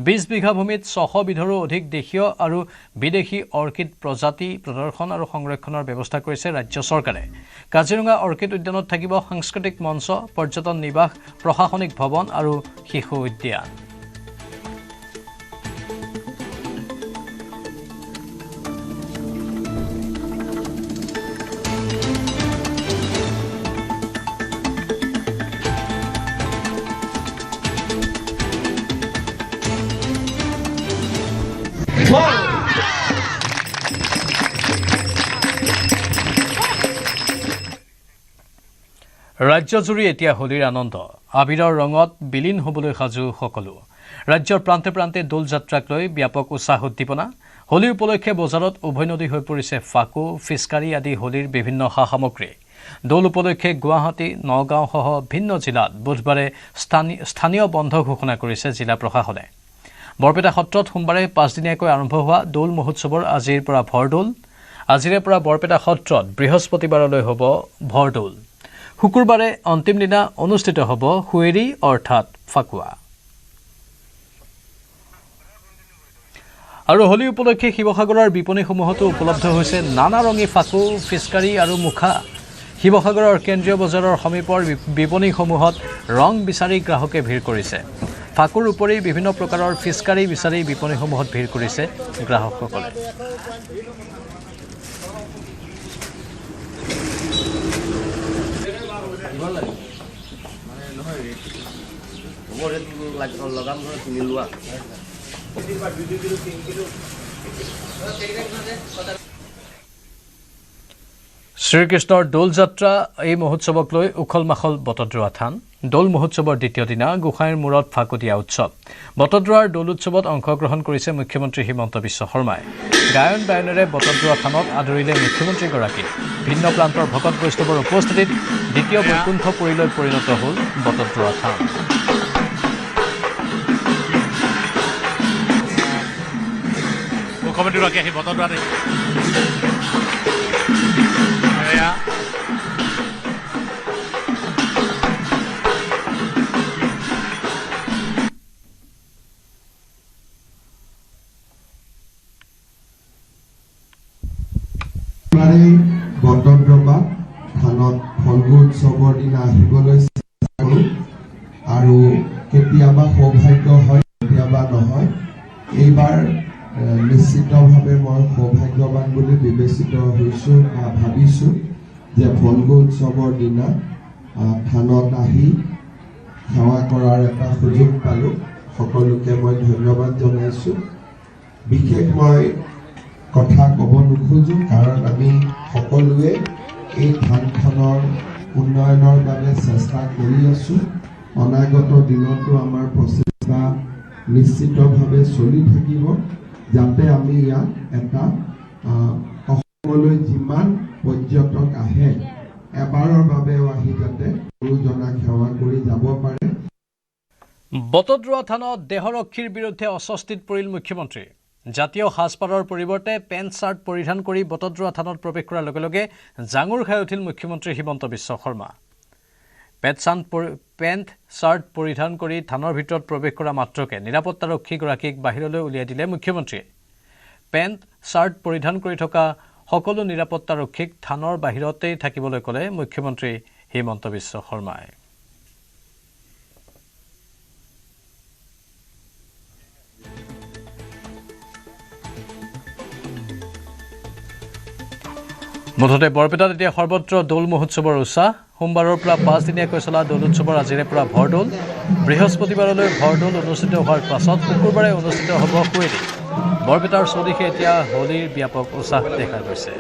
২০ বিঘা ভূমিত ৬০০ বিধৰো অধিক দেশীয় আৰু বিদেশী অৰ্কিড প্ৰজাতি প্ৰদৰ্শন আৰু সংৰক্ষণৰ ব্যৱস্থা কৰিছে ৰাজ্য চৰকাৰে কাজিৰঙা অৰ্কিড উদ্যানত থাকিব সাংস্কৃতিক মঞ্চ পৰ্যটন নিবাস প্ৰশাসনিক ভৱন আৰু শিশু উদ্যান ৰাজ্যজুৰি এতিয়া হোলীৰ আনন্দ আবিৰৰ ৰঙত বিলীন হ'বলৈ সাজু সকলো ৰাজ্যৰ প্ৰান্তে প্ৰান্তে দোল যাত্ৰাক লৈ ব্যাপক উৎসাহ উদ্দীপনা হোলী উপলক্ষে বজাৰত উভৈনদী হৈ পৰিছে ফাকু ফিচকাৰী আদি হোলীৰ বিভিন্ন সা সামগ্ৰী দোল উপলক্ষে গুৱাহাটী নগাঁও সহ ভিন্ন জিলাত বুধবাৰে স্থানীয় বন্ধ ঘোষণা কৰিছে জিলা প্ৰশাসনে বৰপেটা সত্ৰত সোমবাৰে ৫ দিনীয়াকৈ আৰম্ভ হোৱা দোল মহোৎসৱৰ আজিৰ পৰা ভৰদোল আজিৰে পৰা বৰপেটা সত্ৰত বৃহস্পতিবাৰলৈ হ'ব ভৰদোল শুকুৰবাৰে অন্তিম দিনা অনুষ্ঠিত হ'ব হুৱেৰী অৰ্থাৎ ফাকুৱা আৰু হোলী উপলক্ষে শিৱসাগৰৰ বিপণীসমূহতো উপলব্ধ হৈছে নানা ৰঙী ফাকু ফিচকাৰী আৰু মুখা শিৱসাগৰৰ কেন্দ্ৰীয় বজাৰৰ সমীপৰ বিপণীসমূহত ৰং বিচাৰি গ্ৰাহকে ভিৰ কৰিছে ফাকুৰ উপৰি বিভিন্ন প্ৰকাৰৰ ফিচকাৰী বিচাৰি বিপণীসমূহত ভিৰ কৰিছে গ্ৰাহকসকলে শ্ৰীকৃষ্ণৰ দোল যাত্ৰা এই মহোৎসৱক লৈ উখল মাখল বটদ্ৰৱা থান দোল মহোৎসৱৰ দ্বিতীয় দিনা গোসাঁইৰ মূৰত ফাকু দিয়া উৎসৱ বটদ্ৰৱাৰ দোল উৎসৱত অংশগ্ৰহণ কৰিছে মুখ্যমন্ত্ৰী হিমন্ত বিশ্ব শৰ্মাই গায়ন বায়নেৰে বটদ্ৰৱা থানক আদৰিলে মুখ্যমন্ত্ৰীগৰাকী ভিন্ন প্ৰান্তৰ ভকত বৈষ্ণৱৰ উপস্থিতিত দ্বিতীয় বৈকুণ্ঠপুৰীলৈ পৰিণত হ'ল বটদ্ৰৱা থান মুখ্যমন্ত্ৰীগৰাকী আহি বটদ্ৰৱাত বটদ্ৰৱা থানত ফল্গু উৎসৱৰ দিনা আহিবলৈ চেষ্টা কৰোঁ আৰু কেতিয়াবা সৌভাগ্য হয় কেতিয়াবা নহয় এইবাৰ নিশ্চিতভাৱে মই সৌভাগ্যৱান বুলি বিবেচিত হৈছোঁ বা ভাবিছোঁ যে ভোলগো উৎসৱৰ দিনা থানত আহি সেৱা কৰাৰ এটা সুযোগ পালোঁ। সকলোকে মই ধন্যবাদ জনাইছোঁ। বিশেষ মই কথা ক'ব নোখোজোঁ, কাৰণ আমি সকলোৱে এই থানখনৰ উন্নয়নৰ বাবে চেষ্টা কৰি আছোঁ। অনাগত দিনতো আমাৰ প্ৰচেষ্টা নিশ্চিতভাৱে চলি থাকিব, যাতে আমি ইয়াত এটা অসমলৈ যিমান পৰ্যটক আহে এবাৰৰ বাবেও আহি যাতে গুৰুজনাক সেৱা কৰি যাব পাৰে। বটদ্ৰৱা থানত দেহৰক্ষীৰ বিৰুদ্ধে অস্বস্তিত পৰিল মুখ্যমন্ত্ৰী। জাতীয় সাজপাৰৰ পৰিৱৰ্তে পেণ্ট চাৰ্ট পৰিধান কৰি বটদ্ৰৱা থানত প্ৰৱেশ কৰাৰ লগে লগে জাঙুৰ খাই উঠিল মুখ্যমন্ত্ৰী হিমন্ত বিশ্ব শৰ্মা। পেণ্ট চাৰ্ট পৰিধান কৰি থানৰ ভিতৰত প্ৰৱেশ কৰা মাত্ৰকে নিৰাপত্তাৰক্ষীগৰাকীক বাহিৰলৈ উলিয়াই দিলে মুখ্যমন্ত্ৰীয়ে। পেণ্ট চাৰ্ট পৰিধান কৰি থকা সকলো নিৰাপত্তাৰক্ষীক থানৰ বাহিৰতেই থাকিবলৈ ক'লে মুখ্যমন্ত্ৰী হিমন্ত বিশ্ব শৰ্মাই। মুঠতে বৰপেটাত এতিয়া সৰ্বত্ৰ দৌল মহোৎসৱৰ উৎসাহ। সোমবাৰৰ পৰা 5 দিনীয়াকৈ চলা দৌল উৎসৱৰ আজিৰে পৰা ভৰদৌল। বৃহস্পতিবাৰলৈ ভৰদৌল অনুষ্ঠিত হোৱাৰ পাছত শুকুৰবাৰে অনুষ্ঠিত হ'ব শুৱেলি। বৰপেটাৰ চৌদিশে এতিয়া হোলীৰ ব্যাপক উৎসাহ দেখা গৈছে।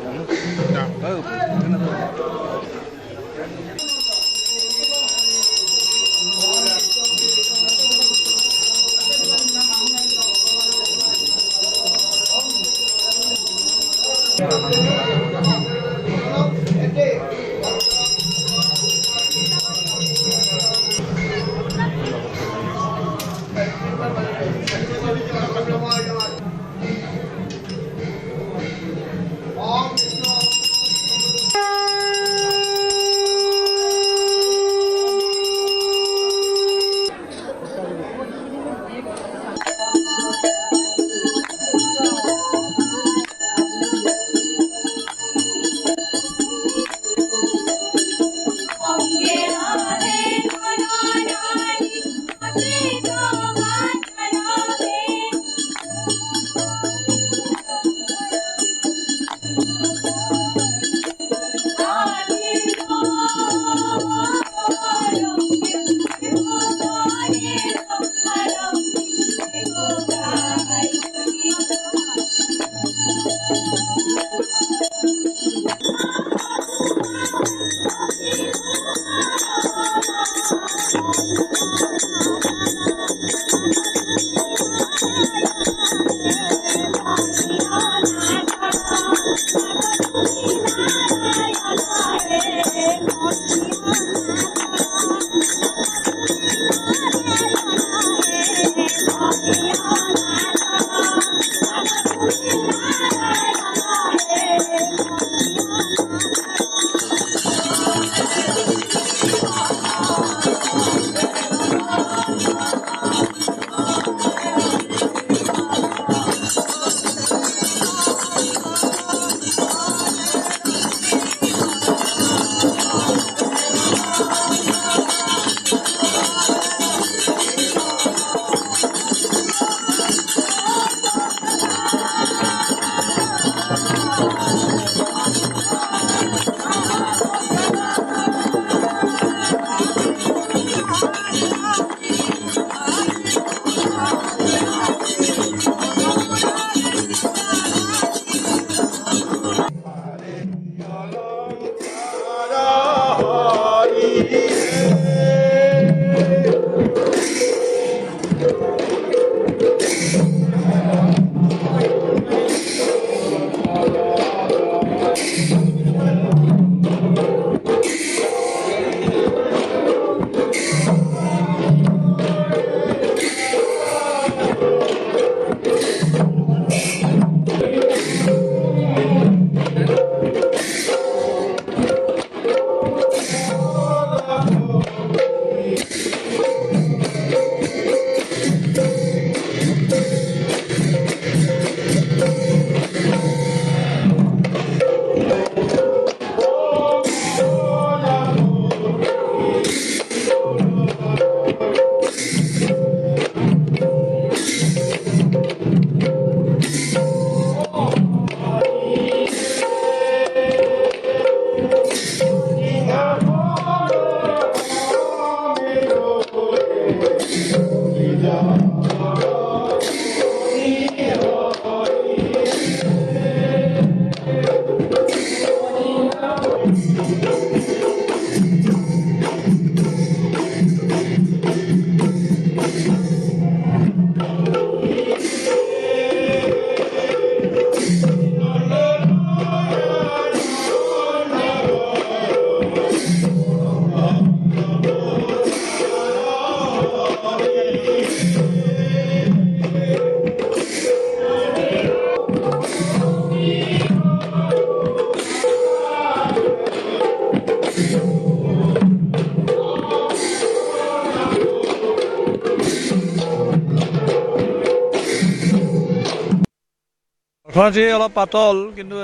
অৰ্থনীতি অলপ পাতল, কিন্তু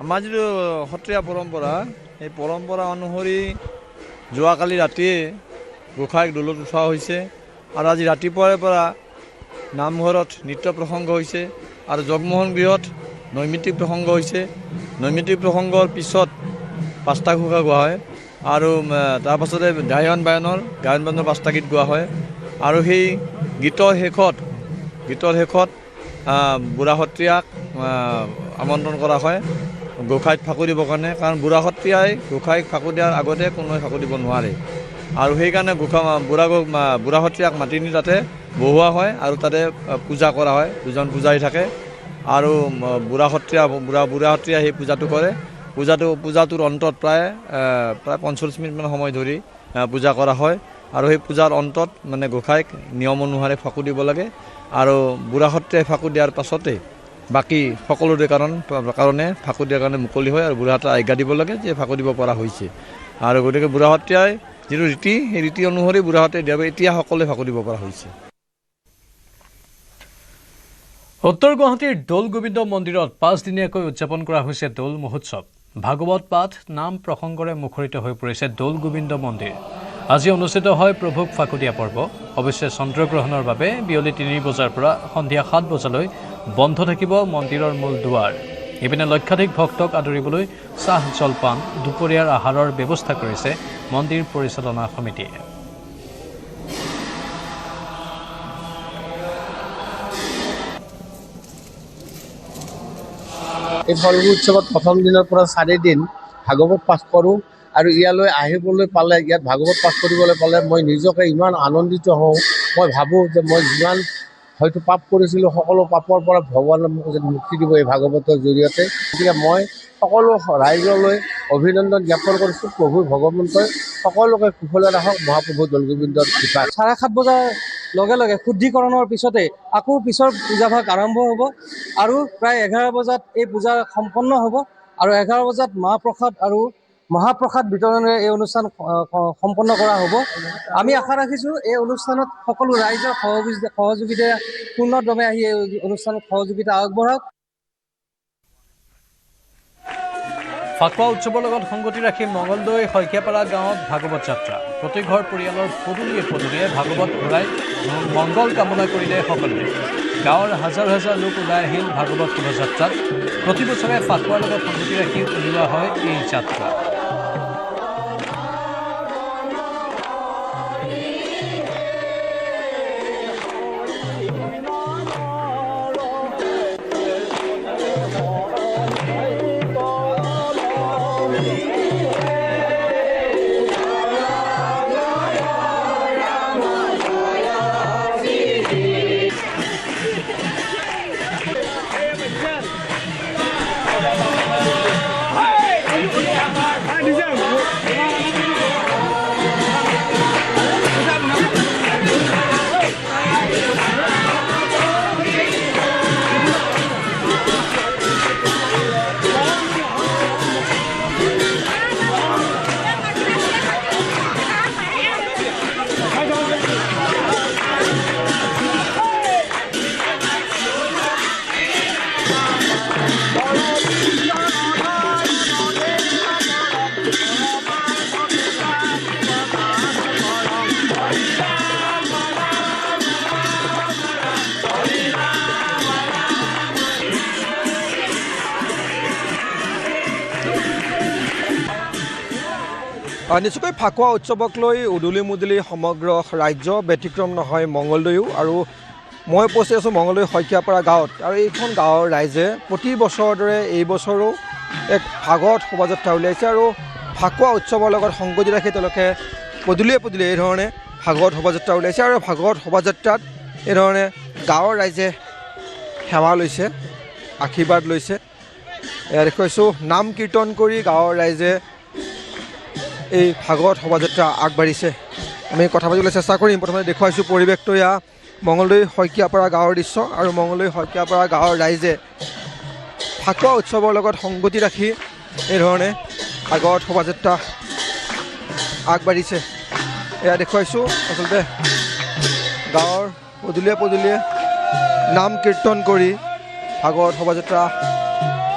আমাৰ যিটো সত্ৰীয়া পৰম্পৰা, সেই পৰম্পৰা অনুসৰি যোৱাকালি ৰাতিয়ে গোসাঁইক দোলত উঠোৱা হৈছে আৰু আজি ৰাতিপুৱাৰে পৰা নামঘৰত নৃত্য প্ৰসংগ হৈছে আৰু জগমোহন গৃহত নৈমিত্তিক প্ৰসংগ হৈছে। নৈমিত্তিক প্ৰসংগৰ পিছত 5টা ঘোষা গোৱা হয় আৰু তাৰপাছতে গায়ন বায়নৰ 5টা গীত গোৱা হয় আৰু সেই গীতৰ শেষত বুঢ়া সত্ৰীয়াক আমন্ত্ৰণ কৰা হয় গোসাঁইত ফাকু দিবৰ কাৰণে, কাৰণ বুঢ়া সত্ৰীয়াই গোসাঁইক ফাকু দিয়াৰ আগতে কোনোৱে ফাকু দিব নোৱাৰে আৰু সেইকাৰণে বুঢ়া সত্ৰীয়াক মাতি নি তাতে বহোৱা হয় আৰু তাতে পূজা কৰা হয়। 2জন পূজাৰী থাকে আৰু বুঢ়া সত্ৰীয়া সেই পূজাটো কৰে। পূজাটোৰ অন্তত প্ৰায় 45 মিনিটমান সময় ধৰি পূজা কৰা হয় আৰু সেই পূজাৰ অন্তত মানে গোসাঁইক নিয়ম অনুসাৰে ফাকু দিব লাগে আৰু বুঢ়া সত্ৰীয়াই ফাকু দিয়াৰ পাছতে বাকী সকলোৰে কাৰণে ফাকু দিয়াৰ কাৰণে মুকলি হয় আৰু বুঢ়া সত্ৰীয়াই আজ্ঞা দিব লাগে যে ফাকু দিব পৰা হৈছে আৰু গতিকে বুঢ়া সত্ৰীয়াই যিটো ৰীতি, সেই ৰীতি অনুসৰি বুঢ়া সত্ৰীয়াই দিয়াব এতিয়া সকলোৱে ফাকু দিব পৰা হৈছে। উত্তৰ গুৱাহাটীৰ দৌল গোবিন্দ মন্দিৰত 5 দিনীয়াকৈ উদযাপন কৰা হৈছে দৌল মহোৎসৱ। ভাগৱত পাঠ, নাম প্ৰসংগৰে মুখৰিত হৈ পৰিছে দৌল গোবিন্দ মন্দিৰ। আজি অনুষ্ঠিত হয় প্ৰভুক ফাকু দিয়া পৰ্ব। অৱশ্যে চন্দ্ৰগ্ৰহণৰ বাবে বিয়লি 3 বজাৰ পৰা সন্ধিয়া 7 বজালৈ বন্ধ থাকিব মন্দিৰৰ মূল দুৱাৰ। ইপিনে লক্ষাধিক ভক্তক আদৰিবলৈ চাহ জলপান, দুপৰীয়াৰ আহাৰৰ ব্যৱস্থা কৰিছে মন্দিৰ পৰিচালনা সমিতিয়ে। এই ফলগু উৎসৱত প্ৰথম দিনৰ পৰা 4 দিন ভাগৱত পাঠ কৰোঁ আৰু ইয়ালৈ আহিবলৈ পালে, ইয়াত ভাগৱত পাঠ কৰিবলৈ পালে মই নিজকে ইমান আনন্দিত হওঁ। মই ভাবোঁ যে মই যিমান হয়তো পাপ কৰিছিলোঁ, সকলো পাপৰ পৰা ভগৱানে মোক মুক্তি দিব এই ভাগৱতৰ জৰিয়তে। গতিকে মই সকলো ৰাইজলৈ অভিনন্দন জ্ঞাপন কৰিছোঁ। প্ৰভু ভগৱন্তই সকলোকে কুশলে ৰাখক। মহাপ্ৰভু দৌল গোবিন্দৰ কৃপা। 7:30 বজাৰ লগে লগে শুদ্ধিকৰণৰ পিছতে আকৌ পিছৰ পূজাভাগ আৰম্ভ হ'ব আৰু প্ৰায় 11 বজাত এই পূজা সম্পন্ন হ'ব আৰু 11 বজাত মাহ-প্ৰসাদ আৰু মহাপ্ৰসাদ বিতৰণেৰে এই অনুষ্ঠান সম্পন্ন কৰা হ'ব। আমি আশা ৰাখিছোঁ এই অনুষ্ঠানত সকলো ৰাইজৰ সহযোগিতাৰে পূৰ্ণদমে আহি এই অনুষ্ঠানত সহযোগিতা আগবঢ়াওক। ফাকুৱা উৎসৱৰ লগত সংগতি ৰাখি মঙলদৈ শইকীয়াপাৰা গাঁৱত ভাগৱত যাত্ৰা। প্ৰতি ঘৰ পৰিয়ালৰ পদূলিয়ে ভাগৱত ঘূৰাই মংগল কামনা কৰিলে সকলোৱে। গাঁৱৰ হাজাৰ হাজাৰ লোক ওলাই আহিল ভাগৱত শোভাযাত্ৰাত। প্ৰতি বছৰে ফাকুৱাৰ লগত সংগতি ৰাখি উলিওৱা হয় এই যাত্ৰা। নিশ্চয়কৈ ফাকুৱা উৎসৱক লৈ উদুলি মুদুলি সমগ্ৰ ৰাজ্য ব্যতিক্ৰম নহয় মঙলদৈও। আৰু মই উপস্থিত আছোঁ মঙলদৈ শইকীয়াপাৰা গাঁৱত আৰু এইখন গাঁৱৰ ৰাইজে প্ৰতি বছৰৰ দৰে এই বছৰো এক ভাগৱত শোভাযাত্ৰা উলিয়াইছে আৰু ফাকুৱা উৎসৱৰ লগত সংগতি ৰাখি তেওঁলোকে পদূলিয়ে এই ধৰণে ভাগৱত শোভাযাত্ৰা উলিয়াইছে আৰু ভাগৱত শোভাযাত্ৰাত এই ধৰণে গাঁৱৰ ৰাইজে সেৱা লৈছে, আশীৰ্বাদ লৈছে। এয়া দেখুৱাইছোঁ নাম কীৰ্তন কৰি গাঁৱৰ ৰাইজে এই ভাগৱত শোভাযাত্ৰা আগবাঢ়িছে। আমি কথা পাতিবলৈ চেষ্টা কৰিম। প্ৰথমে দেখুৱাইছোঁ পৰিৱেশটো এয়া মঙলদৈ শইকীয়াপাৰা গাঁৱৰ দৃশ্য আৰু মঙলদৈ শইকীয়াপাৰা গাঁৱৰ ৰাইজে ফাকুৱা উৎসৱৰ লগত সংগতি ৰাখি এই ধৰণে ভাগৱত শোভাযাত্ৰা আগবাঢ়িছে। এয়া দেখুৱাইছোঁ আচলতে গাঁৱৰ পদূলিয়ে নাম কীৰ্তন কৰি ভাগৱত শোভাযাত্ৰা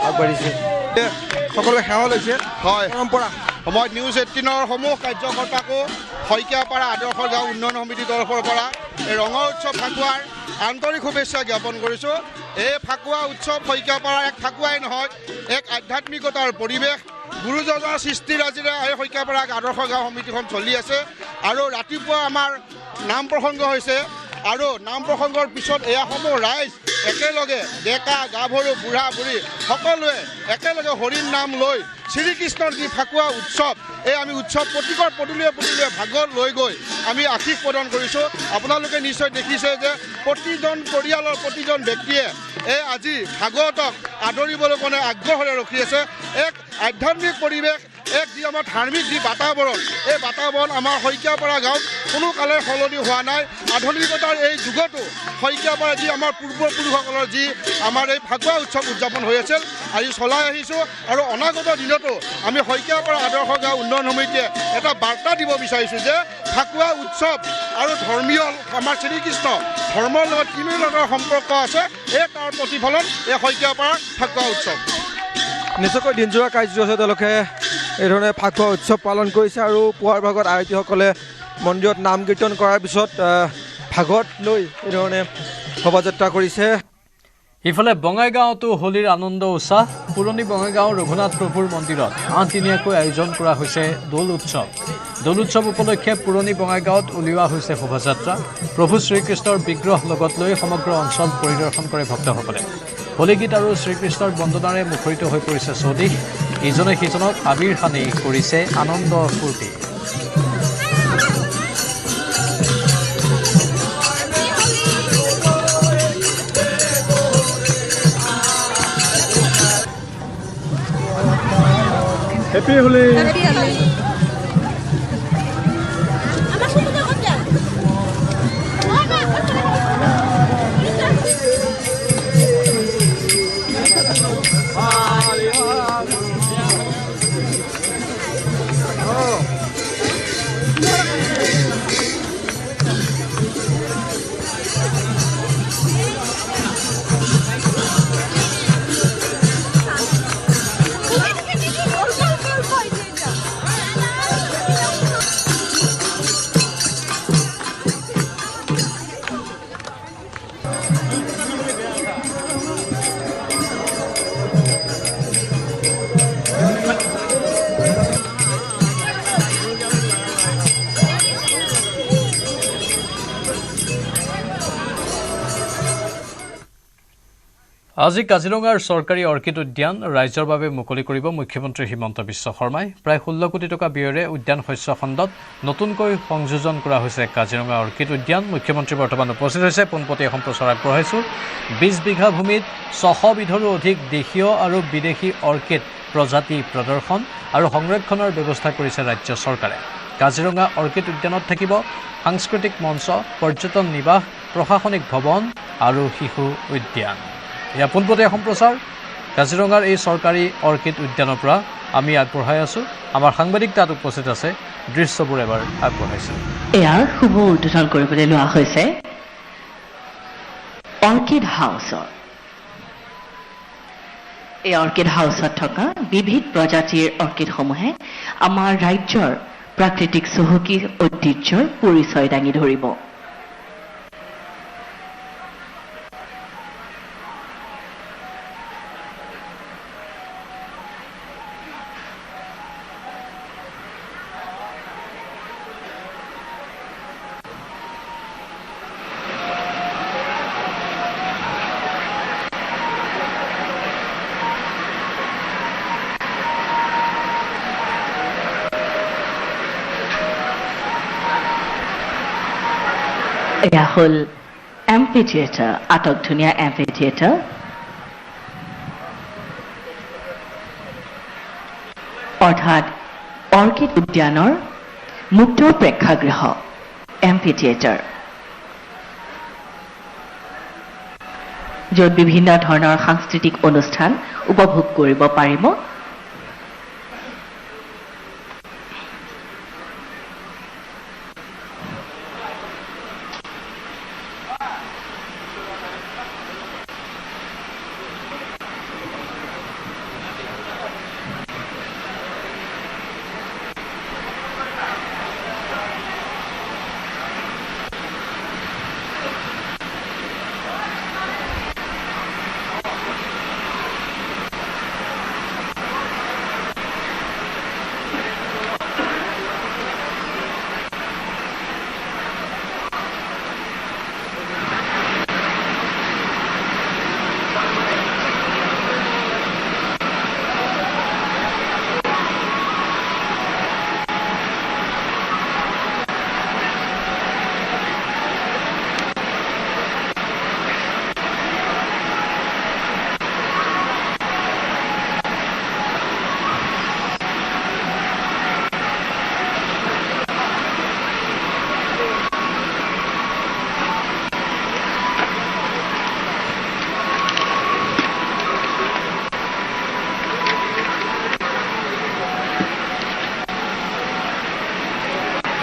আগবাঢ়িছে সকলোৱে সেৱা লৈছে হয় পৰম্পৰা মই নিউজ 18ৰ সমূহ কাৰ্যকৰ্তাকো শইকীয়াপাৰা আদৰ্শ গাঁও উন্নয়ন সমিতিৰ তৰফৰ পৰা এই ৰঙৰ উৎসৱ ফাকুৱাৰ আন্তৰিক শুভেচ্ছা জ্ঞাপন কৰিছোঁ। এই ফাকুৱা উৎসৱ শইকীয়াপাৰাৰ এক ফাকুৱাই নহয়, এক আধ্যাত্মিকতাৰ পৰিৱেশ। গুৰুজনাৰ সৃষ্টিৰাজিৰে এই শইকীয়াপাৰা আদৰ্শ গাঁও সমিতিখন চলি আছে আৰু ৰাতিপুৱা আমাৰ নাম প্ৰসংগ হৈছে আৰু নাম প্ৰসংগৰ পিছত এয়াসমূহ ৰাইজ একেলগে ডেকা গাভৰু বুঢ়া বুঢ়ী সকলোৱে একেলগে হৰিৰ নাম লৈ শ্ৰীকৃষ্ণৰ যি ফাকুৱা উৎসৱ, এই আমি উৎসৱ প্ৰতীকৰ পদূলিয়ে পদূলিয়ে ভাগত লৈ গৈ আমি আশীষ প্ৰদান কৰিছোঁ। আপোনালোকে নিশ্চয় দেখিছে যে প্ৰতিজন পৰিয়ালৰ প্ৰতিজন ব্যক্তিয়ে এই আজি ভাগৱতক আদৰিবলৈ কাৰণে আগ্ৰহেৰে ৰখি আছে। এক আধ্যাত্মিক পৰিৱেশ, এক যি আমাৰ ধাৰ্মিক যি বাতাবৰণ, এই বাতাবৰণ আমাৰ শইকীয়াপাৰা গাঁৱত কোনো কালে সলনি হোৱা নাই। আধুনিকতাৰ এই যুগতো শইকীয়াপাৰা যি আমাৰ পূৰ্বপুৰুষসকলৰ যি আমাৰ এই ফাকুৱা উৎসৱ উদযাপন হৈ আছিল, আজি চলাই আহিছোঁ আৰু অনাগত দিনতো আমি শইকীয়াপাৰা আদৰ্শ গাঁও উন্নয়ন সমিতিয়ে এটা বাৰ্তা দিব বিচাৰিছোঁ যে ফাকুৱা উৎসৱ আৰু ধৰ্মীয় আমাৰ শ্ৰীকৃষ্ণ ধৰ্মৰ লগত কিমান সম্পৰ্ক আছে, এই তাৰ প্ৰতিফলন এই শইকীয়াপাৰাৰ ফাকুৱা উৎসৱ। নিশ্চয়কৈ দিনজোৰা কাৰ্যসূচী তেওঁলোকে এইধৰণে ফাকুৱা উৎসৱ পালন কৰিছে আৰু পুৱাৰ ভাগত আয়তীসকলে মন্দিৰত নাম কীৰ্তন কৰাৰ পিছত ভাগত লৈ এইধৰণে শোভাযাত্ৰা কৰিছে। ইফালে বঙাইগাঁৱতো হোলীৰ আনন্দ উৎসাহ। পুৰণি বঙাইগাঁও ৰঘুনাথ প্ৰভুৰ মন্দিৰত 8 দিনীয়াকৈ আয়োজন কৰা হৈছে দৌল উৎসৱ। দৌল উৎসৱ উপলক্ষে পুৰণি বঙাইগাঁৱত উলিওৱা হৈছে শোভাযাত্ৰা। প্ৰভু শ্ৰীকৃষ্ণৰ বিগ্ৰহ লগত লৈ সমগ্ৰ অঞ্চল পৰিদৰ্শন কৰে ভক্তসকলে। হোলী গীত আৰু শ্ৰীকৃষ্ণৰ বন্দনাৰে মুখৰিত হৈ পৰিছে চৌদিশ। ইজনে সিজনক আবিৰ সানি কৰিছে আনন্দ ফূৰ্তি। হেপী হোলী। আজি কাজিৰঙাৰ চৰকাৰী অৰ্কিড উদ্যান ৰাইজৰ বাবে মুকলি কৰিব মুখ্যমন্ত্ৰী হিমন্ত বিশ্ব শৰ্মাই। প্ৰায় 16 কোটি টকা ব্যয়েৰে উদ্যান শস্য খণ্ডত নতুনকৈ সংযোজন কৰা হৈছে কাজিৰঙা অৰ্কিড উদ্যান। মুখ্যমন্ত্ৰী বৰ্তমান উপস্থিত হৈছে। পোনপটীয়া সম্প্ৰচাৰ আগবঢ়াইছোঁ। 20 বিঘা ভূমিত 600 বিধৰো অধিক দেশীয় আৰু বিদেশী অৰ্কিড প্ৰজাতি প্ৰদৰ্শন আৰু সংৰক্ষণৰ ব্যৱস্থা কৰিছে ৰাজ্য চৰকাৰে। কাজিৰঙা অৰ্কিড উদ্যানত থাকিব সাংস্কৃতিক মঞ্চ, পৰ্যটন নিবাস, প্ৰশাসনিক ভৱন আৰু শিশু উদ্যান। এয়া পোনপটীয়া সম্প্ৰচাৰ কাজিৰঙাৰ এই চৰকাৰী অৰ্কিড উদ্যানৰ পৰা আমি আগবঢ়াই আছোঁ। আমাৰ সাংবাদিক তাত উপস্থিত আছে, দৃশ্যবোৰ এবাৰ আগবঢ়াইছোঁ। ইয়াৰ শুভ উদ্বোধন কৰিবলৈ লোৱা হৈছে অৰ্কিড হাউচৰ। এই অৰ্কিড হাউচত থকা বিবিধ প্ৰজাতিৰ অৰ্কিডসমূহে আমাৰ ৰাজ্যৰ প্ৰাকৃতিক চহকী ঐতিহ্যৰ পৰিচয় দাঙি ধৰিব। এয়া হ'ল এম্পি থিয়েটাৰ, আটকধুনীয়া এম্পি থিয়েটাৰ। অৰ্থাৎ অৰ্কিড উদ্যানৰ মুক্ত প্ৰেক্ষাগৃহ এম্পি থিয়েটাৰ, য'ত বিভিন্ন ধৰণৰ সাংস্কৃতিক অনুষ্ঠান উপভোগ কৰিব পাৰিব।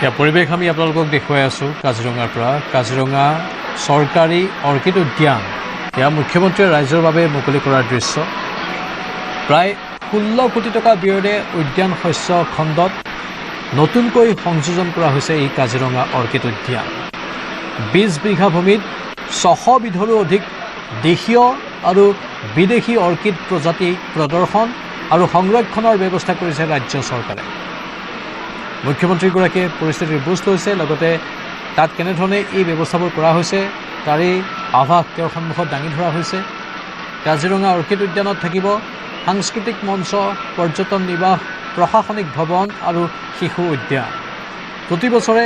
এতিয়া পৰিৱেশ আমি আপোনালোকক দেখুৱাই আছোঁ কাজিৰঙাৰ পৰা। কাজিৰঙা চৰকাৰী অৰ্কিড উদ্যান এয়া মুখ্যমন্ত্ৰীয়ে ৰাইজৰ বাবে মুকলি কৰাৰ দৃশ্য। প্ৰায় 16 কোটি টকা ব্যয়েৰে উদ্যান শস্য খণ্ডত নতুনকৈ সংযোজন কৰা হৈছে এই কাজিৰঙা অৰ্কিড উদ্যান। 20 বিঘা ভূমিত 600 বিধৰো অধিক দেশীয় আৰু বিদেশী অৰ্কিড প্ৰজাতি প্ৰদৰ্শন আৰু সংৰক্ষণৰ ব্যৱস্থা কৰিছে ৰাজ্য চৰকাৰে। মুখ্যমন্ত্ৰীগৰাকীয়ে পৰিস্থিতিৰ বুজ লৈছে, লগতে তাত কেনেধৰণে এই ব্যৱস্থাবোৰ কৰা হৈছে তাৰে আভাস তেওঁৰ সন্মুখত দাঙি ধৰা হৈছে। কাজিৰঙা অৰ্কিড উদ্যানত থাকিব সাংস্কৃতিক মঞ্চ, পৰ্যটন নিবাস, প্ৰশাসনিক ভৱন আৰু শিশু উদ্যান। প্ৰতি বছৰে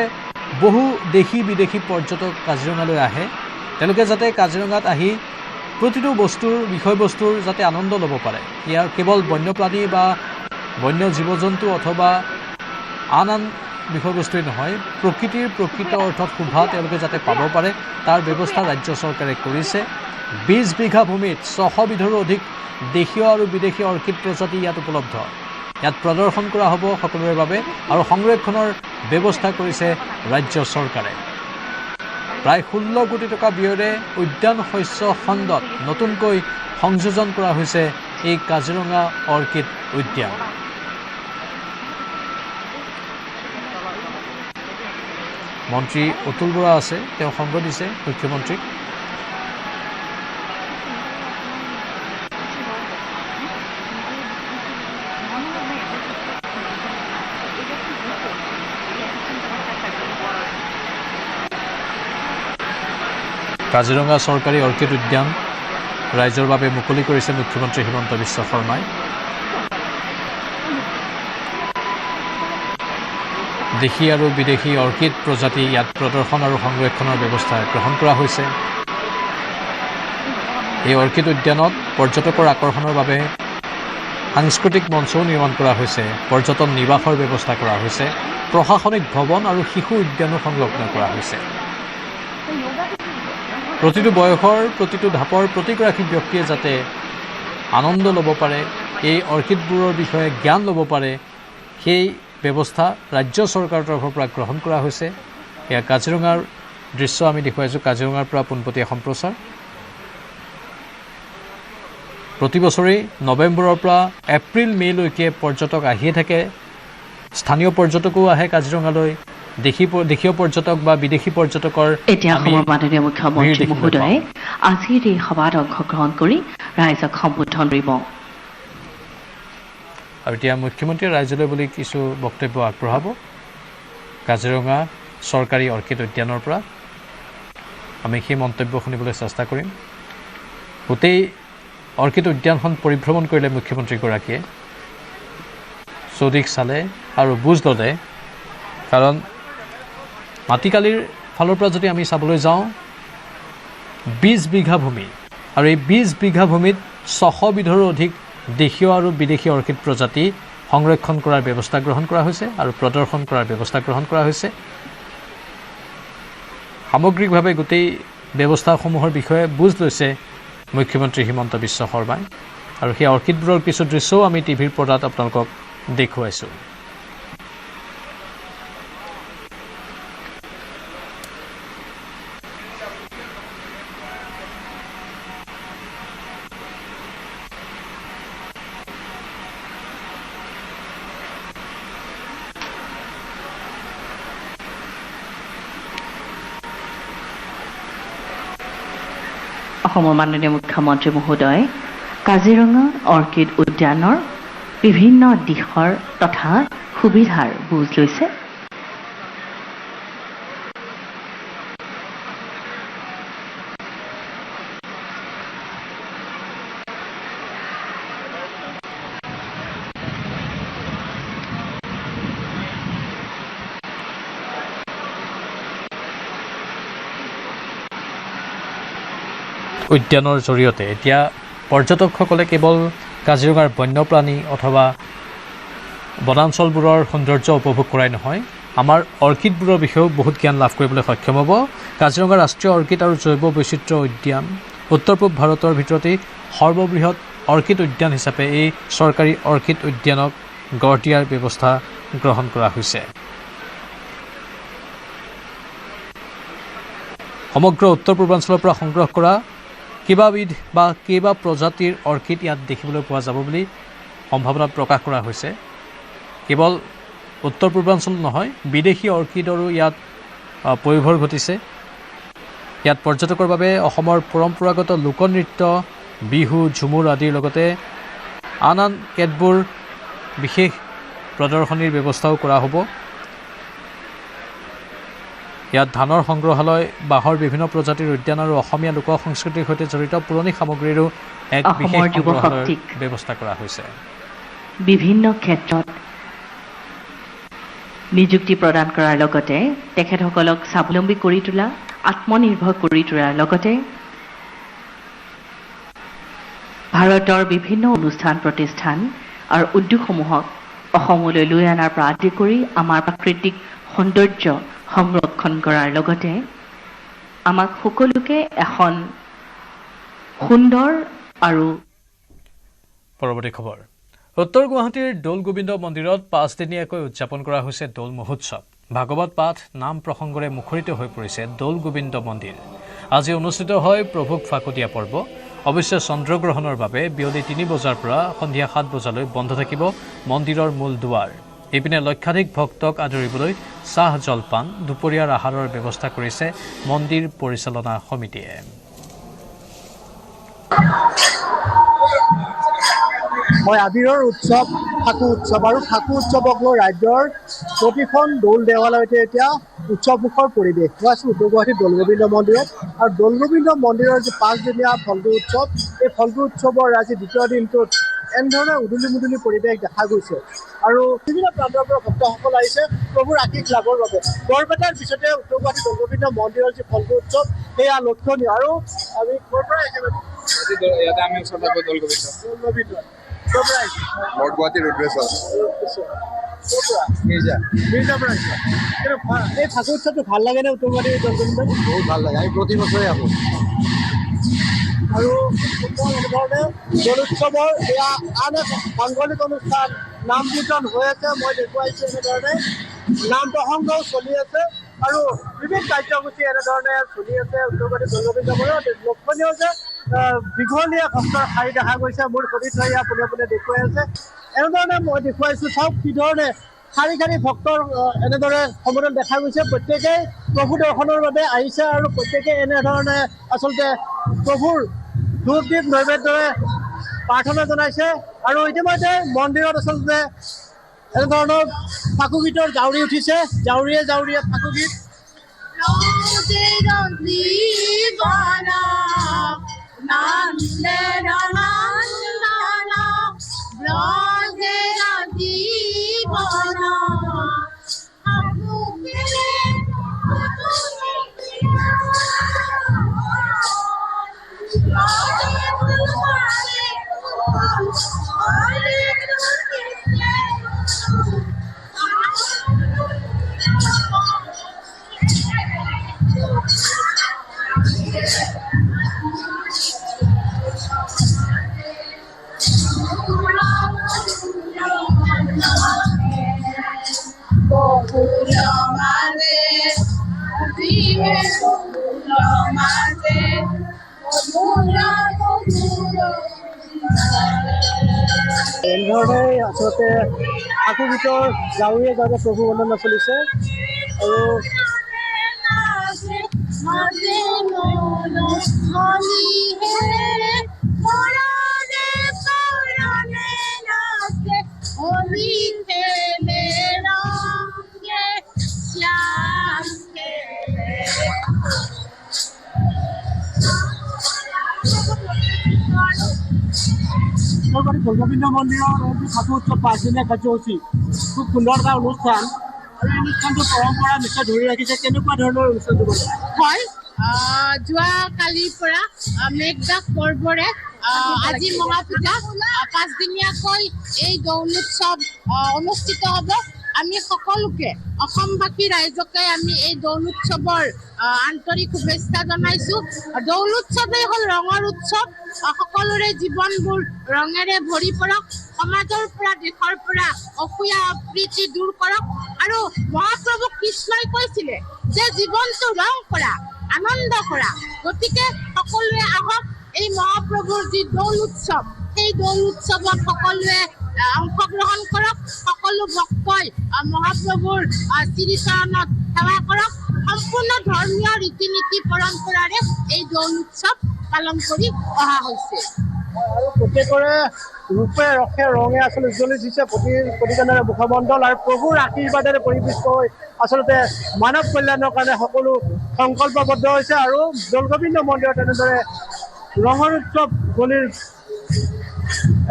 বহু দেশী বিদেশী পৰ্যটক কাজিৰঙালৈ আহে। তেওঁলোকে যাতে কাজিৰঙাত আহি প্ৰতিটো বস্তুৰ বিষয়বস্তুৰ যাতে আনন্দ ল'ব পাৰে। ইয়াৰ কেৱল বন্যপ্ৰাণী বা বন্য জীৱ জন্তু অথবা আন বিষয়বস্তুৱেই নহয়, প্ৰকৃতিৰ প্ৰকৃত অৰ্থত শোভা তেওঁলোকে যাতে পাব পাৰে তাৰ ব্যৱস্থা ৰাজ্য চৰকাৰে কৰিছে। 20 বিঘা ভূমিত 600 বিধৰো অধিক দেশীয় আৰু বিদেশী অৰ্কিড প্ৰজাতি ইয়াত উপলব্ধ। ইয়াত প্ৰদৰ্শন কৰা হ'ব সকলোৰে বাবে আৰু সংৰক্ষণৰ ব্যৱস্থা কৰিছে ৰাজ্য চৰকাৰে। প্ৰায় 16 কোটি টকা ব্যয়েৰে উদ্যান শস্য খণ্ডত নতুনকৈ সংযোজন কৰা হৈছে এই কাজিৰঙা অৰ্কিড উদ্যান। মন্ত্ৰী অতুল বৰা আছে, তেওঁ সংগ দিছে মুখ্যমন্ত্ৰীক। কাজিৰঙা চৰকাৰী অৰ্কিড উদ্যান ৰাইজৰ বাবে মুকলি কৰিছে মুখ্যমন্ত্ৰী হিমন্ত বিশ্ব শৰ্মাই। দেশী আৰু বিদেশী অৰ্কিড প্ৰজাতি ইয়াত প্ৰদৰ্শন আৰু সংৰক্ষণৰ ব্যৱস্থা গ্ৰহণ কৰা হৈছে। এই অৰ্কিড উদ্যানত পৰ্যটকৰ আকৰ্ষণৰ বাবে সাংস্কৃতিক মঞ্চও নিৰ্মাণ কৰা হৈছে, পৰ্যটন নিবাসৰ ব্যৱস্থা কৰা হৈছে, প্ৰশাসনিক ভৱন আৰু শিশু উদ্যানো সংলগ্ন কৰা হৈছে। প্ৰতিটো বয়সৰ, প্ৰতিটো ধাপৰ প্ৰতিগৰাকী ব্যক্তিয়ে যাতে আনন্দ ল'ব পাৰে, এই অৰ্কিডবোৰৰ বিষয়ে জ্ঞান ল'ব পাৰে, সেই ব্যৱস্থা ৰাজ্য চৰকাৰৰ তৰফৰ পৰা গ্ৰহণ কৰা হৈছে। এয়া কাজিৰঙাৰ দৃশ্য আমি দেখুৱাইছোঁ, কাজিৰঙাৰ পৰা পোনপটীয়া সম্প্ৰচাৰ। প্ৰতি বছৰেই নৱেম্বৰৰ পৰা এপ্ৰিল মে'লৈকে পৰ্যটক আহিয়ে থাকে। স্থানীয় পৰ্যটকো আহে কাজিৰঙালৈ। দেশীয় পৰ্যটক বা বিদেশী পৰ্যটকৰ এতিয়া অসমৰ মাননীয় মুখ্যমন্ত্ৰী মহোদয়ে আজিৰ এই সভাত অংশগ্ৰহণ কৰি ৰাইজক সম্বোধন কৰিব। আৰু এতিয়া মুখ্যমন্ত্ৰীয়ে ৰাইজলৈ বুলি কিছু বক্তব্য আগবঢ়াব কাজিৰঙা চৰকাৰী অৰ্কিড উদ্যানৰ পৰা। আমি সেই মন্তব্য শুনিবলৈ চেষ্টা কৰিম। গোটেই অৰ্কিড উদ্যানখন পৰিভ্ৰমণ কৰিলে মুখ্যমন্ত্ৰীগৰাকীয়ে, চৌদিশ চালে আৰু বুজ ল'লে। কাৰণ মাটিকালিৰ ফালৰ পৰা যদি আমি চাবলৈ যাওঁ, 20 বিঘা ভূমি আৰু এই 20 বিঘা ভূমিত 600 বিধৰো অধিক দেশীয় আৰু বিদেশী অৰ্কিড প্ৰজাতি সংৰক্ষণ কৰাৰ ব্যৱস্থা গ্ৰহণ কৰা হৈছে আৰু প্ৰদৰ্শন কৰাৰ ব্যৱস্থা গ্ৰহণ কৰা হৈছে। সামগ্ৰিকভাৱে গোটেই ব্যৱস্থাসমূহৰ বিষয়ে বুজ লৈছে মুখ্যমন্ত্ৰী হিমন্ত বিশ্ব শৰ্মাই। আৰু সেই অৰ্কিডবোৰৰ কিছু দৃশ্যও আমি টিভিৰ পৰ্দাত আপোনালোকক দেখুৱাইছোঁ। অসমৰ মাননীয় মুখ্যমন্ত্ৰী মহোদয় কাজিৰঙা অৰ্কিড উদ্যানৰ বিভিন্ন দিশৰ তথা সুবিধাৰ বুজ লৈছে। উদ্যানৰ জৰিয়তে এতিয়া পৰ্যটকসকলে কেৱল কাজিৰঙাৰ বন্যপ্ৰাণী অথবা বনাঞ্চলবোৰৰ সৌন্দৰ্য উপভোগ কৰাই নহয়, আমাৰ অৰ্কিডবোৰৰ বিষয়েও বহুত জ্ঞান লাভ কৰিবলৈ সক্ষম হ'ব। কাজিৰঙা ৰাষ্ট্ৰীয় অৰ্কিড আৰু জৈৱ বৈচিত্ৰ্য উদ্যান উত্তৰ পূব ভাৰতৰ ভিতৰতেই সৰ্ববৃহৎ অৰ্কিড উদ্যান হিচাপে এই চৰকাৰী অৰ্কিড উদ্যানক গঢ় দিয়াৰ ব্যৱস্থা গ্ৰহণ কৰা হৈছে। সমগ্ৰ উত্তৰ পূৰ্বাঞ্চলৰ পৰা সংগ্ৰহ কৰা কেইবাবিধ বা কেইবা প্ৰজাতিৰ অৰ্কিড ইয়াত দেখিবলৈ পোৱা যাব বুলি সম্ভাৱনা প্ৰকাশ কৰা হৈছে। কেৱল উত্তৰ পূৰ্বাঞ্চল নহয়, বিদেশী অৰ্কিডৰো ইয়াত পয়োভৰ ঘটিছে। ইয়াত পৰ্যটকৰ বাবে অসমৰ পৰম্পৰাগত লোকনৃত্য, বিহু, ঝুমুৰ আদিৰ লগতে আন আন কেতবোৰ বিশেষ প্ৰদৰ্শনীৰ ব্যৱস্থাও কৰা হ'ব। ইয়াত ধানৰ সংগ্ৰহালয়, বাঁহৰ বিভিন্ন প্ৰজাতিৰ উদ্যান আৰু অসমীয়া লোক সংস্কৃতিৰ সৈতে জড়িত পুৰণি সামগ্ৰীৰো এক বিশেষ সংগ্ৰহালয়ৰ ব্যৱস্থা কৰা হৈছে। বিভিন্ন ক্ষেত্ৰত নিযুক্তি প্ৰদান কৰাৰ লগতে তেখেতসকলক স্বাৱলম্বী কৰি তোলা, আত্মনিৰ্ভৰ কৰি তোলাৰ লগতে ভাৰতৰ বিভিন্ন অনুষ্ঠান প্ৰতিষ্ঠান আৰু উদ্যোগসমূহক অসমলৈ লৈ অনাৰ পৰা আদি কৰি আমাৰ প্ৰাকৃতিক সৌন্দৰ্য সংৰক্ষণ কৰাৰ লগতে আমাক সকলোকে এখন সুন্দৰ আৰু পৰৱৰ্তী খবৰ। উত্তৰ গুৱাহাটীৰ দৌল গোবিন্দ মন্দিৰত 5 দিনীয়াকৈ উদযাপন কৰা হৈছে দৌল মহোৎসৱ। ভাগৱত পাঠ, নাম প্ৰসংগৰে মুখৰিত হৈ পৰিছে দৌল গোবিন্দ মন্দিৰ। আজি অনুষ্ঠিত হয় প্ৰভুক ফাকু দিয়া পৰ্ব। অৱশ্যে চন্দ্ৰগ্ৰহণৰ বাবে বিয়লি 3 বজাৰ পৰা সন্ধিয়া 7 বজালৈ বন্ধ থাকিব মন্দিৰৰ মূল দুৱাৰ। ইপিনে লক্ষাধিক ভক্তক আদৰিবলৈ চাহ জলপান, দুপৰীয়াৰ আহাৰৰ ব্যৱস্থা কৰিছে মন্দিৰ পৰিচালনা সমিতিয়ে। মই আবিৰৰ উৎসৱ ফাকু উৎসৱ আৰু ফাকু উৎসৱক লৈ ৰাজ্যৰ প্ৰতিখন দৌল দেৱালয়তে এতিয়া উৎসৱমুখৰ পৰিৱেশ। মই আছোঁ উত্তৰ গুৱাহাটীৰ দৌল গোবিন্দ মন্দিৰত আৰু দৌল গোবিন্দ মন্দিৰৰ যি 5 দিনীয়া ফল্গু উৎসৱ, এই ফল্গু উৎসৱৰ আজি দ্বিতীয় দিনটোত এনেধৰণে উদুলি মুদুলি পৰিৱেশ দেখা গৈছে আৰু বিভিন্ন প্ৰান্তৰ পৰা ভক্তসকল আহিছে প্ৰভুৰ আশীষ লাভৰ বাবে। বৰপেটাৰ পিছতে উত্তৰ গুৱাহাটী দৌল গোবিন্দ মন্দিৰৰ যি ফল্গু উৎসৱ সেয়া লক্ষণীয়। আৰু আমি ক'ৰ পৰা আহিছে? ইয়াতে আমি ওচৰত থাকোঁ দৌল গোবিন্দ। গুৱাহাটীৰ ৰুদ্ৰেশ্বৰ মিৰ্জাৰ পৰা আহিছে। এই ফাকু উৎসৱটো ভাল লাগেনে উত্তৰ গুৱাহাটীৰ দৌল গোবিন্দ? বহুত ভাল লাগে, আমি প্ৰতি বছৰে আহোঁ। আৰু এনেধৰণে দৌল উৎসৱৰ এয়া আন এক মাংগলিক অনুষ্ঠান, নাম কীৰ্তন হৈ আছে। মই দেখুৱাইছোঁ এনেধৰণে নাম প্ৰসংগও চলি আছে আৰু বিভিন্ন কাৰ্যসূচী এনেধৰণে চলি আছে উত্তৰ গুৱাহাটী দৌল গোবিন্দ মন্দিৰত। লক্ষণীয় যে দীঘলীয়া ভক্তৰ শাৰী দেখা গৈছে। মোৰ ছবিত এয়া পোনে পোনে দেখুৱাই আছে। এনেধৰণে মই দেখুৱাইছোঁ, চাওক কি ধৰণে শাৰী শাৰী ভক্তৰ এনেদৰে সমদল দেখা গৈছে। প্ৰত্যেকেই প্ৰভু দৰ্শনৰ বাবে আহিছে আৰু প্ৰত্যেকেই এনেধৰণে আচলতে প্ৰভুৰ ধূপ দীপ নৈবেদ্যৰে প্ৰাৰ্থনা জনাইছে আৰু ইতিমধ্যে মন্দিৰত আচলতে এনেধৰণৰ ফাকু গীতৰ জাউৰি উঠিছে। জাউৰিয়ে জাউৰিয়ে ফাকু গীত এনেধৰণে আচলতে ফাকু গীতৰ জাউৰিয়ে জাউৰিয়ে প্ৰভু বন্দনা চলিছে আৰু দৌল গোবিন্দ মন্দিৰৰ ফাকু উৎসৱ 5 দিনীয়া কাৰ্যসূচী খুব সুন্দৰ এটা অনুষ্ঠান আৰু এই অনুষ্ঠানটো পৰম্পৰা নিশ্চয় ধৰি ৰাখিছে। কেনেকুৱা ধৰণৰ অনুষ্ঠানটো হয়? যোৱা কালিৰ পৰা মেঘদাস পৰ্বৰে আজি মহাপূজা 5 দিনীয়াকৈ এই দৌল উৎসৱ অনুষ্ঠিত হ'ব। আমি সকলোকে অসমবাসী ৰাইজকে আমি এই দৌল উৎসৱৰ আন্তৰিক শুভেচ্ছা জনাইছোঁ। দৌল উৎসৱেই হ'ল ৰঙৰ উৎসৱ। সকলোৰে জীৱনবোৰ ৰঙেৰে ভৰি পৰক, সমাজৰ পৰা দেশৰ পৰা অসূয়া অপ্ৰীতি দূৰ কৰক। আৰু মহাপ্ৰভু কৃষ্ণই কৈছিলে যে জীৱনটো ৰং কৰা, আনন্দ কৰা গতিকে সকলোৱে আহক এই মহাপ্ৰভুৰ যি দৌল উৎসৱ সেই দৌল উৎসৱত সকলোৱে অংশগ্ৰহণ কৰক সকলো ভক্তই মহাপ্ৰভুৰ শ্ৰীচৰণত সেৱা কৰক সম্পূৰ্ণ ধৰ্মীয় ৰীতি নীতি পৰম্পৰাৰে এই দৌল উৎসৱ পালন কৰি অহা হৈছে আৰু প্ৰত্যেকৰে ৰূপে ৰসে ৰঙে আচলতে উজ্জ্বলি দিছে প্ৰতিজনৰে মুখমণ্ডল আৰু প্ৰভুৰ আশীৰ্বাদেৰে পৰিপুষ্ট হৈ আচলতে মানৱ কল্যাণৰ কাৰণে সকলো সংকল্পবদ্ধ হৈছে আৰু দৌলগোবিন্দ মন্দিৰত তেনেদৰে ৰঙৰ উৎসৱ হোলীৰ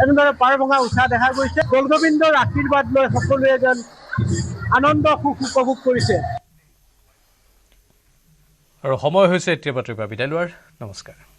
এনেদৰে পাৰ ভঙা উঠা দেখা গৈছে দৌলগোবিন্দৰ আশীৰ্বাদ লৈ সকলোৱে যেন আনন্দ সুখ উপভোগ কৰিছে আৰু সময় হৈছে এতিয়া বাতৰিৰ পৰা বিদায় লোৱাৰ নমস্কাৰ